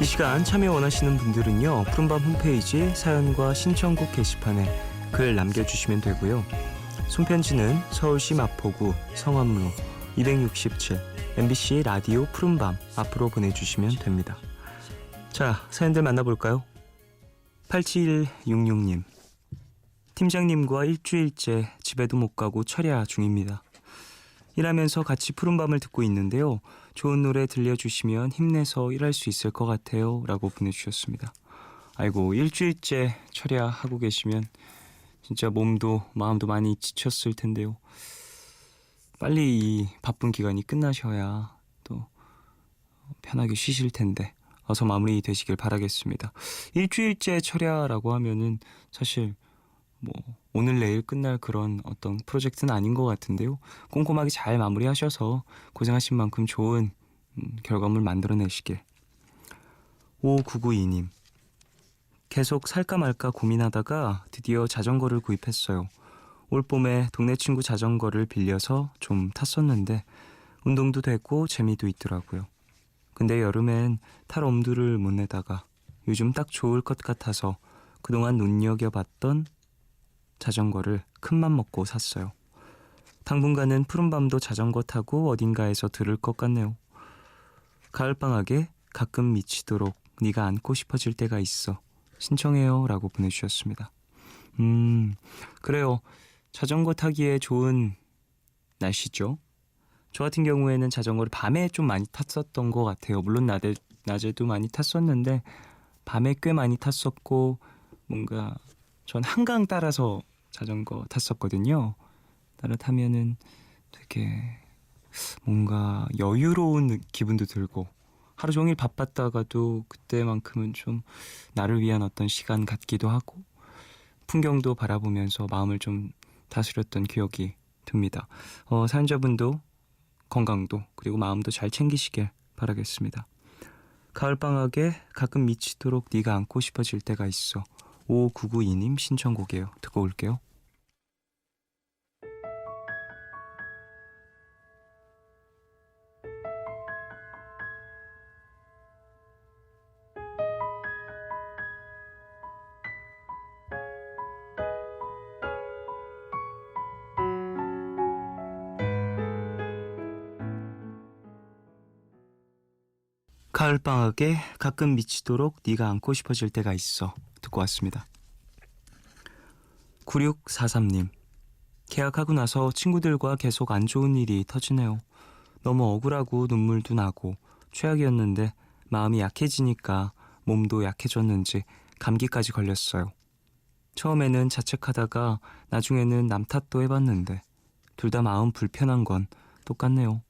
이 시간 참여 원하시는 분들은요 푸른밤 홈페이지 사연과 신청곡 게시판에 글 남겨주시면 되고요 손편지는 서울시 마포구 성암로 267 MBC 라디오 푸른밤 앞으로 보내주시면 됩니다. 자, 사연들 만나볼까요? 8766님 팀장님과 일주일째 집에도 못 가고 철야 중입니다. 일하면서 같이 푸른밤을 듣고 있는데요. 좋은 노래 들려주시면 힘내서 일할 수 있을 것 같아요 라고 보내주셨습니다. 아이고 일주일째 철야하고 계시면 진짜 몸도 마음도 많이 지쳤을 텐데요. 빨리 이 바쁜 기간이 끝나셔야 또 편하게 쉬실 텐데 어서 마무리 되시길 바라겠습니다. 일주일째 철야라고 하면은 사실 뭐 오늘 내일 끝날 그런 어떤 프로젝트는 아닌 것 같은데요. 꼼꼼하게 잘 마무리하셔서 고생하신 만큼 좋은 결과물 만들어내시길. 5992님 계속 살까 말까 고민하다가 드디어 자전거를 구입했어요. 올 봄에 동네 친구 자전거를 빌려서 좀 탔었는데 운동도 되고 재미도 있더라고요. 근데 여름엔 탈 엄두를 못 내다가 요즘 딱 좋을 것 같아서 그동안 눈여겨봤던 자전거를 큰맘 먹고 샀어요. 당분간은 푸른밤도 자전거 타고 어딘가에서 들을 것 같네요. 가을방학에 가끔 미치도록 네가 안고 싶어질 때가 있어 신청해요 라고 보내주셨습니다. 그래요. 자전거 타기에 좋은 날씨죠. 저 같은 경우에는 자전거를 밤에 좀 많이 탔었던 것 같아요. 물론 낮에도 많이 탔었는데 밤에 꽤 많이 탔었고 뭔가 전 한강 따라서 자전거 탔었거든요. 따라 타면은 되게 뭔가 여유로운 기분도 들고 하루 종일 바빴다가도 그때만큼은 좀 나를 위한 어떤 시간 같기도 하고 풍경도 바라보면서 마음을 좀 다스렸던 기억이 듭니다. 사연자분도 건강도 그리고 마음도 잘 챙기시길 바라겠습니다. 가을방학에 가끔 미치도록 네가 안고 싶어질 때가 있어 5992님 신청곡이에요. 듣고 올게요. 가을방학에 가끔 미치도록 네가 안고 싶어질 때가 있어 듣고 왔습니다. 9643님 계약하고 나서 친구들과 계속 안 좋은 일이 터지네요. 너무 억울하고 눈물도 나고 최악이었는데 마음이 약해지니까 몸도 약해졌는지 감기까지 걸렸어요. 처음에는 자책하다가 나중에는 남 탓도 해봤는데 둘 다 마음 불편한 건 똑같네요.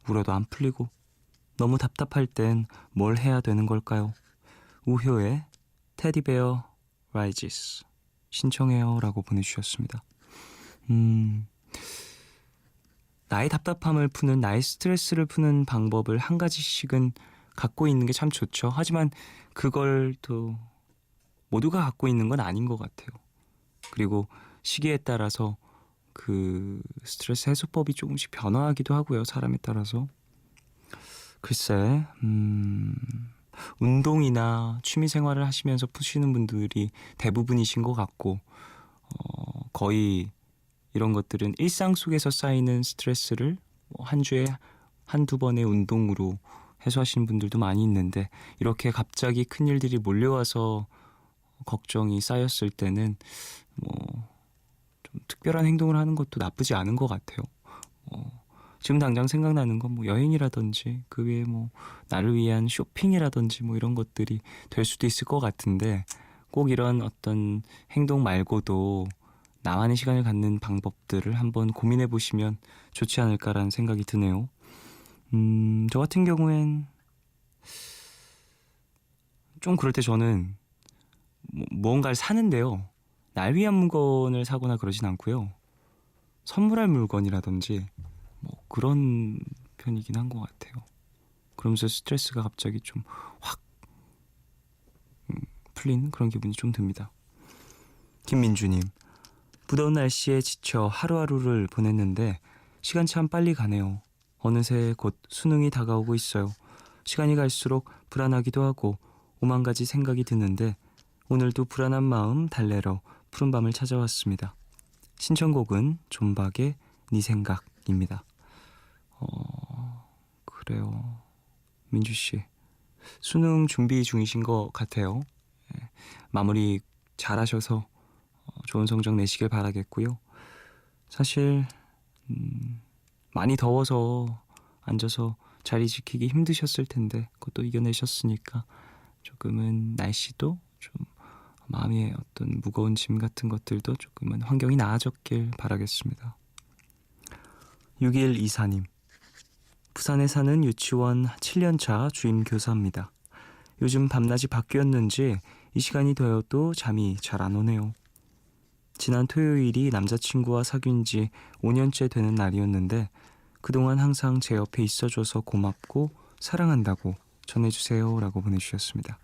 울어도 안 풀리고 너무 답답할 땐 뭘 해야 되는 걸까요? 우효의 테디베어 라이지스 신청해요 라고 보내주셨습니다. 나의 답답함을 푸는, 나의 스트레스를 푸는 방법을 한 가지씩은 갖고 있는 게 참 좋죠. 하지만 그걸 또 모두가 갖고 있는 건 아닌 것 같아요. 그리고 시기에 따라서 그 스트레스 해소법이 조금씩 변화하기도 하고요. 사람에 따라서. 글쎄, 운동이나 취미 생활을 하시면서 푸시는 분들이 대부분이신 것 같고, 거의 이런 것들은 일상 속에서 쌓이는 스트레스를 한 주에 한두 번의 운동으로 해소하시는 분들도 많이 있는데, 이렇게 갑자기 큰 일들이 몰려와서 걱정이 쌓였을 때는 좀 특별한 행동을 하는 것도 나쁘지 않은 것 같아요. 지금 당장 생각나는 건 여행이라든지 그 외에 나를 위한 쇼핑이라든지 이런 것들이 될 수도 있을 것 같은데, 꼭 이런 어떤 행동 말고도 나만의 시간을 갖는 방법들을 한번 고민해 보시면 좋지 않을까라는 생각이 드네요. 저 같은 경우엔 좀 그럴 때 저는 무언가를 사는데요, 날 위한 물건을 사거나 그러진 않고요, 선물할 물건이라든지 그런 편이긴 한 것 같아요. 그러면서 스트레스가 갑자기 좀 확 풀린 그런 기분이 좀 듭니다. 김민주님, 무더운 날씨에 지쳐 하루하루를 보냈는데 시간 참 빨리 가네요. 어느새 곧 수능이 다가오고 있어요. 시간이 갈수록 불안하기도 하고 오만 가지 생각이 드는데 오늘도 불안한 마음 달래러 푸른밤을 찾아왔습니다. 신청곡은 존박의 네 생각입니다. 그래요. 민주씨, 수능 준비 중이신 것 같아요. 마무리 잘하셔서 좋은 성적 내시길 바라겠고요. 사실 많이 더워서 앉아서 자리 지키기 힘드셨을 텐데 그것도 이겨내셨으니까 조금은 날씨도 좀 마음의 어떤 무거운 짐 같은 것들도 조금은 환경이 나아졌길 바라겠습니다. 6124님, 부산에 사는 유치원 7년차 주임교사입니다. 요즘 밤낮이 바뀌었는지 이 시간이 되어도 잠이 잘 안 오네요. 지난 토요일이 남자친구와 사귄 지 5년째 되는 날이었는데 그동안 항상 제 옆에 있어줘서 고맙고 사랑한다고 전해주세요 라고 보내주셨습니다.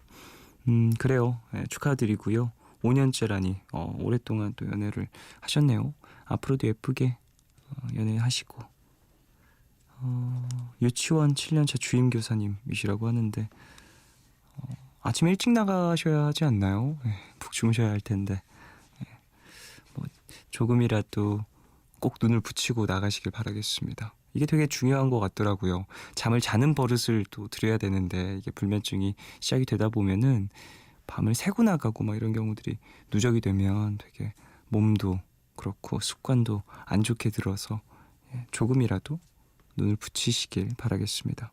그래요. 축하드리고요. 5년째라니 오랫동안 또 연애를 하셨네요. 앞으로도 예쁘게 연애하시고 유치원 7년차 주임교사님이시라고 하는데 아침 일찍 나가셔야 하지 않나요? 푹 주무셔야 할 텐데 조금이라도 꼭 눈을 붙이고 나가시길 바라겠습니다. 이게 되게 중요한 것 같더라고요. 잠을 자는 버릇을 또 들여야 되는데 이게 불면증이 시작이 되다 보면은 밤을 새고 나가고 이런 경우들이 누적이 되면 되게 몸도 그렇고 습관도 안 좋게 들어서 조금이라도 눈을 붙이시길 바라겠습니다.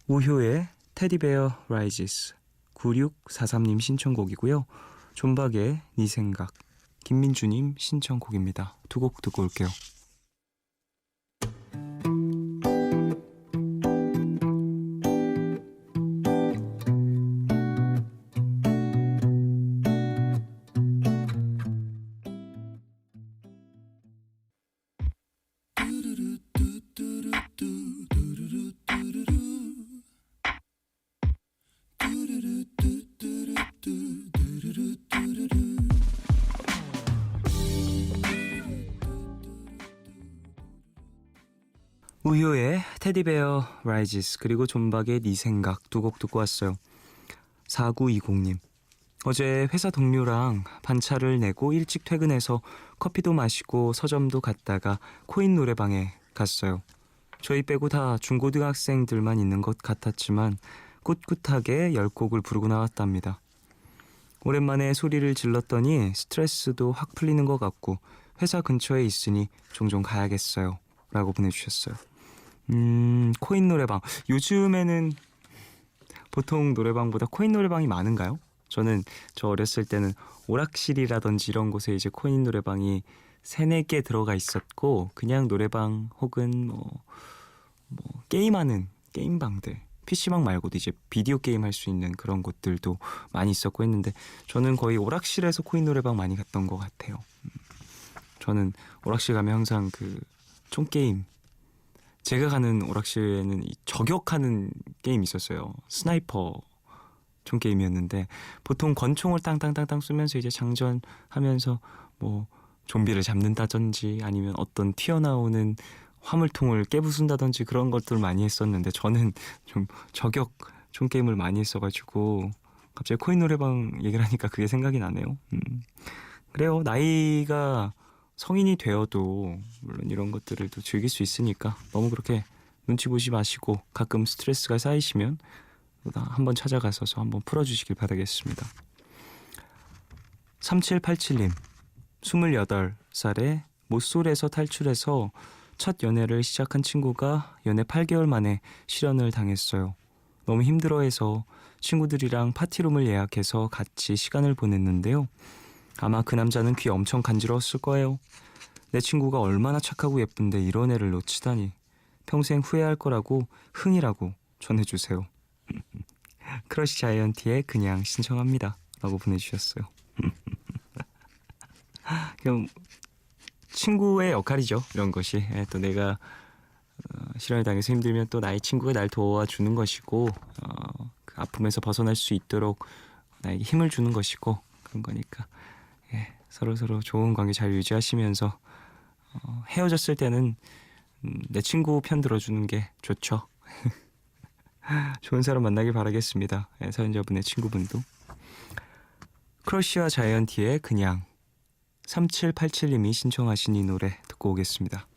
우효의 테디베어 라이지스 9643님 신청곡이고요. 존박의 네 생각 김민주님 신청곡입니다. 두 곡 듣고 올게요. 우효의 테디베어 라이지스 그리고 존박의 네 생각 두 곡 듣고 왔어요. 4920님, 어제 회사 동료랑 반차를 내고 일찍 퇴근해서 커피도 마시고 서점도 갔다가 코인 노래방에 갔어요. 저희 빼고 다 중고등학생들만 있는 것 같았지만 꿋꿋하게 10곡을 부르고 나왔답니다. 오랜만에 소리를 질렀더니 스트레스도 확 풀리는 것 같고 회사 근처에 있으니 종종 가야겠어요 라고 보내주셨어요. 코인 노래방. 요즘에는 보통 노래방보다 코인 노래방이 많은가요? 저는 저 어렸을 때는 오락실이라든지 이런 곳에 이제 코인 노래방이 3-4개 들어가 있었고 그냥 노래방 혹은 게임하는 게임방들 PC방 말고도 이제 비디오 게임 할 수 있는 그런 곳들도 많이 있었고 했는데 저는 거의 오락실에서 코인 노래방 많이 갔던 것 같아요. 저는 오락실 가면 항상 그 총게임, 제가 가는 오락실에는 이 저격하는 게임이 있었어요. 스나이퍼 총게임이었는데 보통 권총을 땅땅땅땅 쏘면서 이제 장전하면서 뭐 좀비를 잡는다든지 아니면 어떤 튀어나오는 화물통을 깨부순다든지 그런 것들 많이 했었는데 저는 좀 저격 총게임을 많이 했어가지고 갑자기 코인 노래방 얘기를 하니까 그게 생각이 나네요. 그래요. 나이가 성인이 되어도 물론 이런 것들을 또 즐길 수 있으니까 너무 그렇게 눈치 보지 마시고 가끔 스트레스가 쌓이시면 한번 찾아가서 한번 풀어주시길 바라겠습니다. 3787님 28살에 모쏠에서 탈출해서 첫 연애를 시작한 친구가 연애 8개월 만에 실연을 당했어요. 너무 힘들어해서 친구들이랑 파티룸을 예약해서 같이 시간을 보냈는데요. 아마 그 남자는 귀 엄청 간지러웠을 거예요. 내 친구가 얼마나 착하고 예쁜데 이런 애를 놓치다니. 평생 후회할 거라고 흥이라고 전해주세요. 크러쉬 자이언티의 그냥 신청합니다 라고 보내주셨어요. 그럼 친구의 역할이죠. 이런 것이. 또 내가 실현을 당해서 힘들면 또 나의 친구가 날 도와주는 것이고 그 아픔에서 벗어날 수 있도록 나에게 힘을 주는 것이고 그런 거니까 서로 좋은 관계 잘 유지하시면서 헤어졌을 때는 내 친구 편 들어주는 게 좋죠. 좋은 사람 만나길 바라겠습니다. 사연자분의 친구분도. 크러쉬와 자이언티의 그냥 3787님이 신청하신 이 노래 듣고 오겠습니다.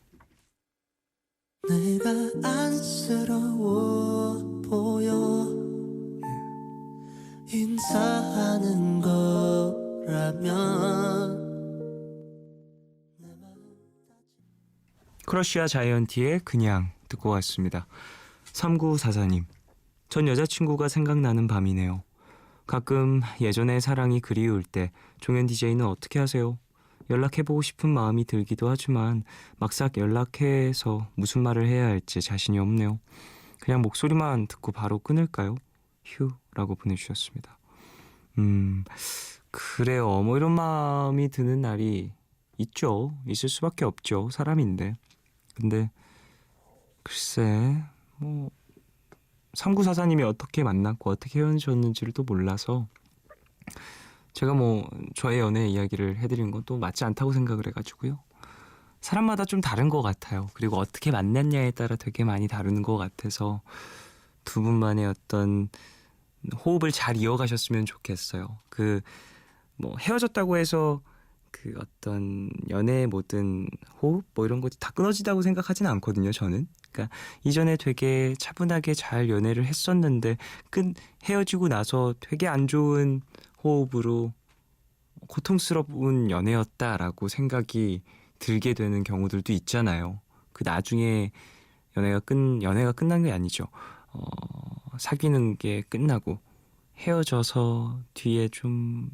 내가 안쓰러워 보여 인사하는 거라면 크러쉬와 자이언티의 그냥 듣고 왔습니다. 3944님 전 여자친구가 생각나는 밤이네요. 가끔 예전의 사랑이 그리울 때 종현 DJ는 어떻게 하세요? 연락해보고 싶은 마음이 들기도 하지만 막상 연락해서 무슨 말을 해야 할지 자신이 없네요. 그냥 목소리만 듣고 바로 끊을까요? 휴 라고 보내주셨습니다. 그래요. 뭐 이런 마음이 드는 날이 있죠. 있을 수밖에 없죠. 사람인데. 근데 글쎄 뭐 3944님이 어떻게 만났고 어떻게 헤어졌는지를 또 몰라서 제가 뭐 저의 연애 이야기를 해드리는 건 또 맞지 않다고 생각을 해가지고요. 사람마다 좀 다른 것 같아요. 그리고 어떻게 만났냐에 따라 되게 많이 다른 것 같아서 두 분만의 어떤 호흡을 잘 이어가셨으면 좋겠어요. 그 뭐 헤어졌다고 해서 그 어떤 연애의 모든 호흡 뭐 이런 것이 다 끊어지다고 생각하지는 않거든요. 저는. 그러니까 이전에 되게 차분하게 잘 연애를 했었는데 헤어지고 나서 되게 안 좋은 호흡으로 고통스러운 연애였다라고 생각이 들게 되는 경우들도 있잖아요. 그 나중에 연애가 끝난 게 아니죠. 사귀는 게 끝나고 헤어져서 뒤에 좀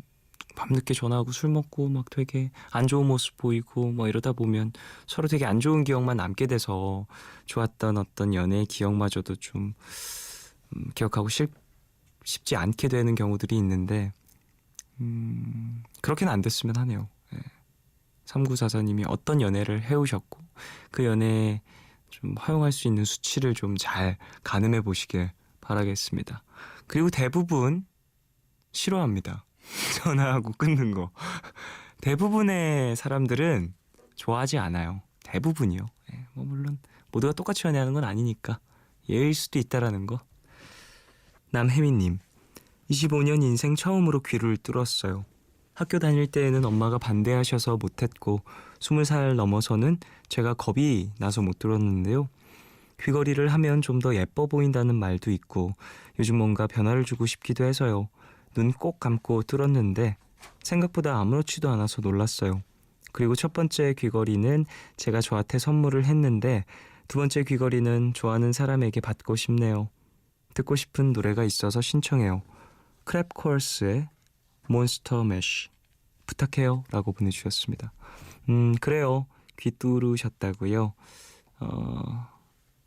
밤늦게 전화하고 술 먹고 막 되게 안 좋은 모습 보이고 뭐 이러다 보면 서로 되게 안 좋은 기억만 남게 돼서 좋았던 어떤 연애의 기억마저도 좀 기억하고 싶지 않게 되는 경우들이 있는데 그렇게는 안 됐으면 하네요. 3944님이 어떤 연애를 해오셨고 그 연애에 좀 허용할 수 있는 수치를 좀 잘 가늠해 보시길 바라겠습니다. 그리고 대부분 싫어합니다. 전화하고 끊는 거. 대부분의 사람들은 좋아하지 않아요. 대부분이요. 뭐 물론 모두가 똑같이 연애하는 건 아니니까 예일 수도 있다라는 거. 남혜민님 25년 인생 처음으로 귀를 뚫었어요. 학교 다닐 때에는 엄마가 반대하셔서 못했고 20살 넘어서는 제가 겁이 나서 못 들었는데요. 귀걸이를 하면 좀 더 예뻐 보인다는 말도 있고 요즘 뭔가 변화를 주고 싶기도 해서요. 눈 꼭 감고 뚫었는데 생각보다 아무렇지도 않아서 놀랐어요. 그리고 첫 번째 귀걸이는 제가 저한테 선물을 했는데 두 번째 귀걸이는 좋아하는 사람에게 받고 싶네요. 듣고 싶은 노래가 있어서 신청해요. 크랩 코러스의 몬스터 매쉬 부탁해요 라고 보내주셨습니다. 그래요. 귀 뚫으셨다고요.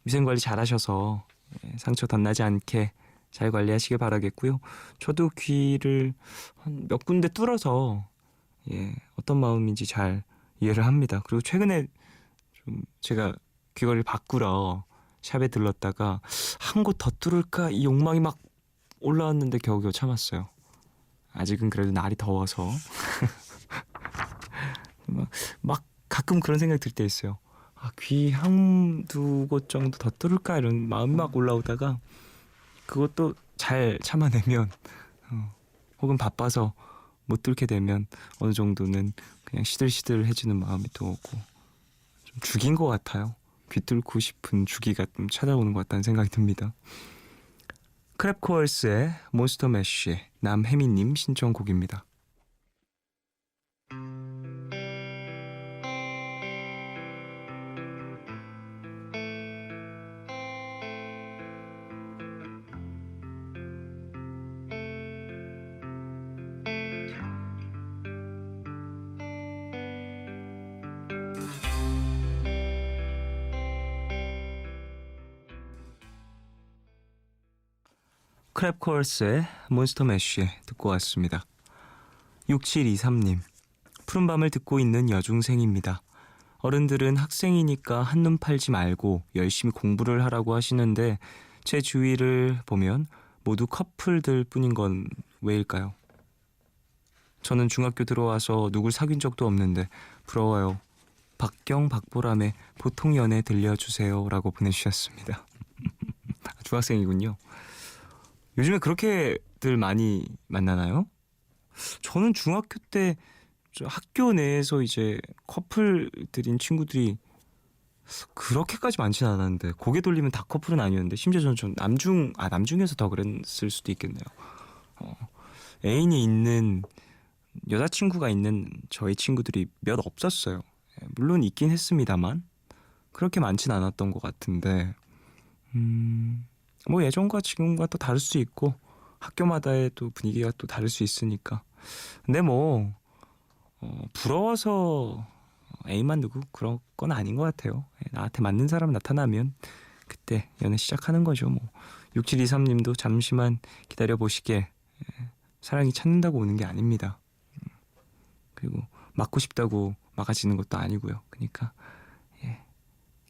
위생관리 잘하셔서 상처 덧나지 않게 잘 관리하시길 바라겠고요. 저도 귀를 한 몇 군데 뚫어서 어떤 마음인지 잘 이해를 합니다. 그리고 최근에 좀 제가 귀걸이를 바꾸러 샵에 들렀다가 한 곳 더 뚫을까 이 욕망이 막 올라왔는데 겨우겨우 참았어요. 아직은 그래도 날이 더워서 막 가끔 그런 생각 들 때 있어요. 귀 한두 곳 정도 더 뚫을까 이런 마음이 막 올라오다가 그것도 잘 참아내면 혹은 바빠서 못 뚫게 되면 어느 정도는 그냥 시들시들해지는 마음이 또 오고 좀 죽인 것 같아요. 귀 뚫고 싶은 주기가 좀 찾아오는 것 같다는 생각이 듭니다. 크랩코얼스의 몬스터 매쉬 남혜미님 신청곡입니다. 크랩코얼스의 몬스터 매쉬 듣고 왔습니다. 6723님 푸른밤을 듣고 있는 여중생입니다. 어른들은 학생이니까 한눈 팔지 말고 열심히 공부를 하라고 하시는데 제 주위를 보면 모두 커플들 뿐인 건 왜일까요? 저는 중학교 들어와서 누굴 사귄 적도 없는데 부러워요. 박경 박보람의 보통 연애 들려주세요 라고 보내주셨습니다. 중학생이군요. 요즘에 그렇게들 많이 만나나요? 저는 중학교 때 학교 내에서 이제 커플들인 친구들이 그렇게까지 많지는 않았는데 고개 돌리면 다 커플은 아니었는데 심지어 저는 남중에서 더 그랬을 수도 있겠네요. 애인이 있는 여자친구가 있는 저희 친구들이 몇 없었어요. 물론 있긴 했습니다만 그렇게 많진 않았던 것 같은데 뭐 예전과 지금과 또 다를 수 있고 학교마다의 또 분위기가 또 다를 수 있으니까 근데 뭐 부러워서 애인만 두고 그런 건 아닌 것 같아요. 나한테 맞는 사람 나타나면 그때 연애 시작하는 거죠. 뭐 6723님도 잠시만 기다려보시게 사랑이 찾는다고 오는 게 아닙니다. 그리고 맞고 싶다고 막아지는 것도 아니고요. 그러니까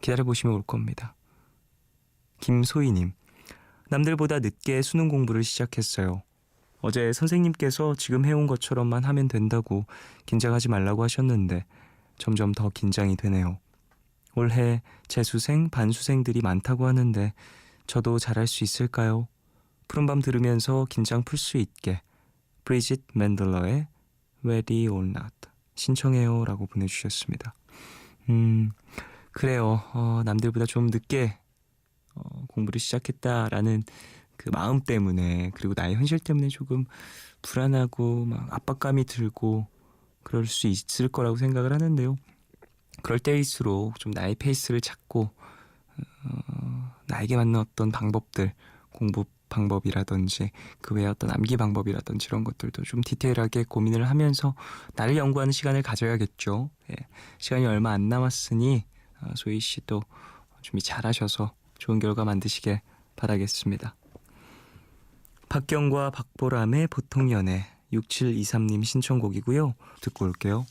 기다려보시면 올 겁니다. 김소희님 남들보다 늦게 수능 공부를 시작했어요. 어제 선생님께서 지금 해온 것처럼만 하면 된다고 긴장하지 말라고 하셨는데 점점 더 긴장이 되네요. 올해 재수생, 반수생들이 많다고 하는데 저도 잘할 수 있을까요? 푸른밤 들으면서 긴장 풀 수 있게 브리짓 맨들러의 Ready or Not 신청해요 라고 보내주셨습니다. 그래요. 남들보다 좀 늦게 공부를 시작했다라는 그 마음 때문에 그리고 나의 현실 때문에 조금 불안하고 막 압박감이 들고 그럴 수 있을 거라고 생각을 하는데요. 그럴 때일수록 좀 나의 페이스를 찾고 나에게 맞는 어떤 방법들 공부 방법이라든지 그 외에 어떤 암기 방법이라든지 이런 것들도 좀 디테일하게 고민을 하면서 나를 연구하는 시간을 가져야겠죠. 시간이 얼마 안 남았으니 소희 씨도 준비 잘하셔서 좋은 결과 만드시길 바라겠습니다. 박경과 박보람의 보통 연애 6723님 신청곡이고요. 듣고 올게요.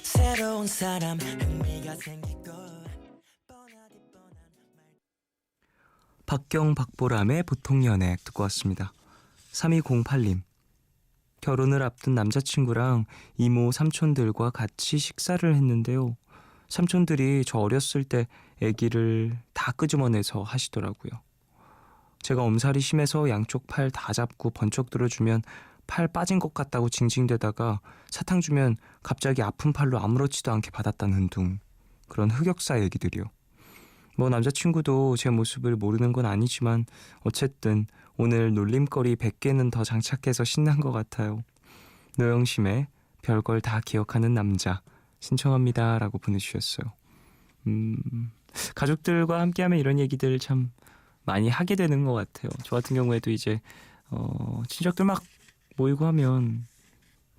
새로운 사람 흥미가 생길 것 뻔하디 뻔한 말 박경 박보람의 보통 연애 듣고 왔습니다. 3208님 결혼을 앞둔 남자친구랑 이모 삼촌들과 같이 식사를 했는데요. 삼촌들이 저 어렸을 때 아기를 다 끄집어내서 하시더라고요. 제가 엄살이 심해서 양쪽 팔 다 잡고 번쩍 들어주면 팔 빠진 것 같다고 징징대다가 사탕 주면 갑자기 아픈 팔로 아무렇지도 않게 받았다는 둥 그런 흑역사 얘기들이요. 뭐 남자친구도 제 모습을 모르는 건 아니지만 어쨌든 오늘 놀림거리 100개는 더 장착해서 신난 것 같아요. 노영심의 별걸 다 기억하는 남자 신청합니다 라고 보내주셨어요. 가족들과 함께하면 이런 얘기들 참 많이 하게 되는 것 같아요. 저 같은 경우에도 이제 친척들 막 모이고 하면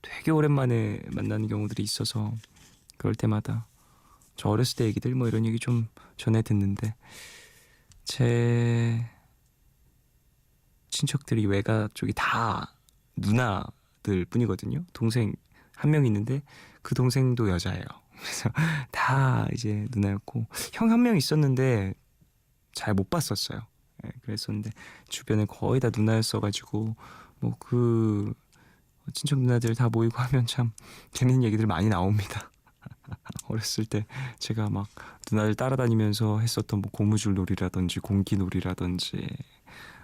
되게 오랜만에 만나는 경우들이 있어서 그럴 때마다 저 어렸을 때 얘기들 뭐 이런 얘기 좀 전해 듣는데 제 친척들이 외가 쪽이 다 누나들 뿐이거든요. 동생 한 명 있는데 그 동생도 여자예요. 그래서 다 이제 누나였고 형 한 명 있었는데 잘 못 봤었어요. 예, 그랬었는데 주변에 거의 다 누나였어가지고 뭐 그 친척 누나들 다 모이고 하면 참 재밌는 얘기들 많이 나옵니다. 어렸을 때 제가 막 누나들 따라다니면서 했었던 뭐 고무줄 놀이라든지 공기 놀이라든지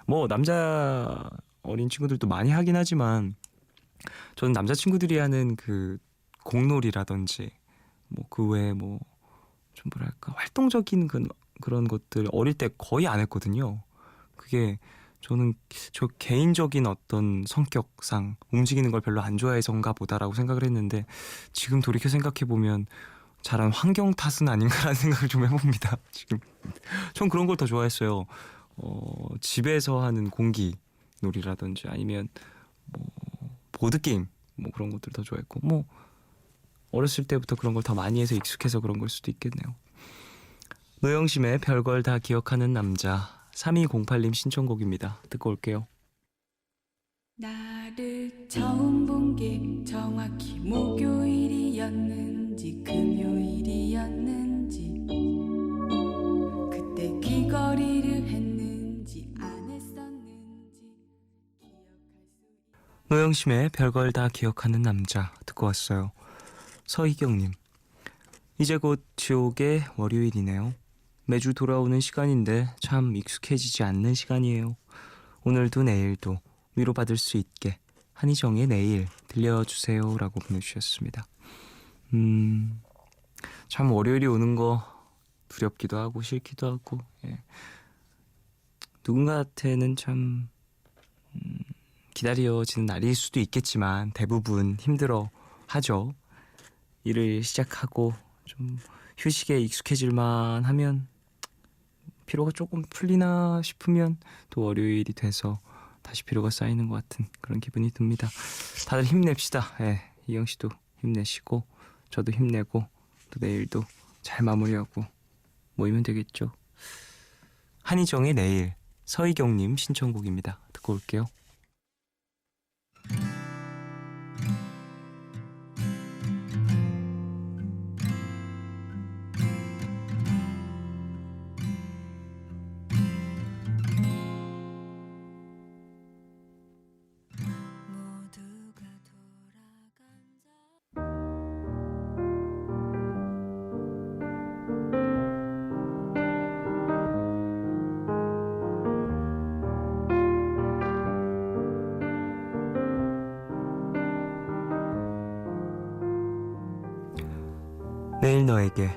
뭐 남자 어린 친구들도 많이 하긴 하지만 저는 남자 친구들이 하는 그 공놀이라든지 뭐 그 외에 뭐 좀 뭐랄까 활동적인 그런 것들 어릴 때 거의 안 했거든요. 그게 저는 저 개인적인 어떤 성격상 움직이는 걸 별로 안 좋아해서인가 보다라고 생각을 했는데 지금 돌이켜 생각해 보면 자란 환경 탓은 아닌가라는 생각을 좀 해봅니다. 지금 전 그런 걸 더 좋아했어요. 집에서 하는 공기 놀이라든지 아니면 뭐 보드 게임 뭐 그런 것들 더 좋아했고 뭐 어렸을 때부터 그런 걸 더 많이 해서 익숙해서 그런 걸 수도 있겠네요. 노영심의 별걸 다 기억하는 남자 3208님 신청곡입니다. 듣고 올게요. 나를 처음 본 게 정확히 목요일이었는지 금요일이었는지 그때 귀걸이를 했는지 안 했었는지 노영심의 별걸 다 기억하는 남자 듣고 왔어요. 서희경님, 이제 곧 지옥의 월요일이네요. 매주 돌아오는 시간인데 참 익숙해지지 않는 시간이에요. 오늘도 내일도 위로받을 수 있게 한희정의 내일 들려주세요 라고 보내주셨습니다. 참 월요일이 오는 거 두렵기도 하고 싫기도 하고 예. 누군가한테는 참 기다려지는 날일 수도 있겠지만 대부분 힘들어 하죠. 일을 시작하고 좀 휴식에 익숙해질만 하면 피로가 조금 풀리나 싶으면 또 월요일이 돼서 다시 피로가 쌓이는 것 같은 그런 기분이 듭니다. 다들 힘냅시다. 예, 이경 씨도 힘내시고 저도 힘내고 또 내일도 잘 마무리하고 모이면 되겠죠. 한희정의 내일 서희경님 신청곡입니다. 듣고 올게요. 모두가 돌아간 내일 너에게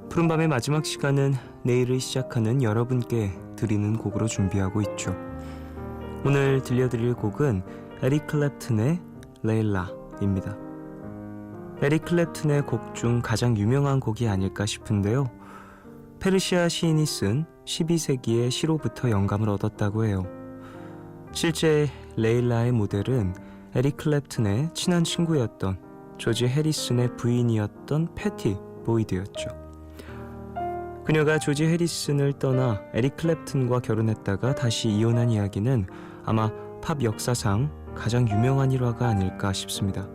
푸른밤의 마지막 시간은 내일을 시작하는 여러분께 드리는 곡으로 준비하고 있죠. 오늘 들려드릴 곡은 에릭 클랩튼의 레일라입니다. 에릭 클랩튼의 곡 중 가장 유명한 곡이 아닐까 싶은데요. 페르시아 시인이 쓴 12세기의 시로부터 영감을 얻었다고 해요. 실제 레일라의 모델은 에릭 클랩튼의 친한 친구였던 조지 해리슨의 부인이었던 패티 보이드였죠. 그녀가 조지 해리슨을 떠나 에릭 클랩튼과 결혼했다가 다시 이혼한 이야기는 아마 팝 역사상 가장 유명한 일화가 아닐까 싶습니다.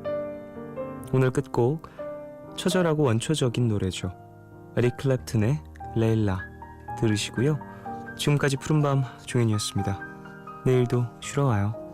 오늘 끝곡 처절하고 원초적인 노래죠. 에릭 클랩튼의 레일라 들으시고요. 지금까지 푸른밤 종현이었습니다. 내일도 쉬러 와요.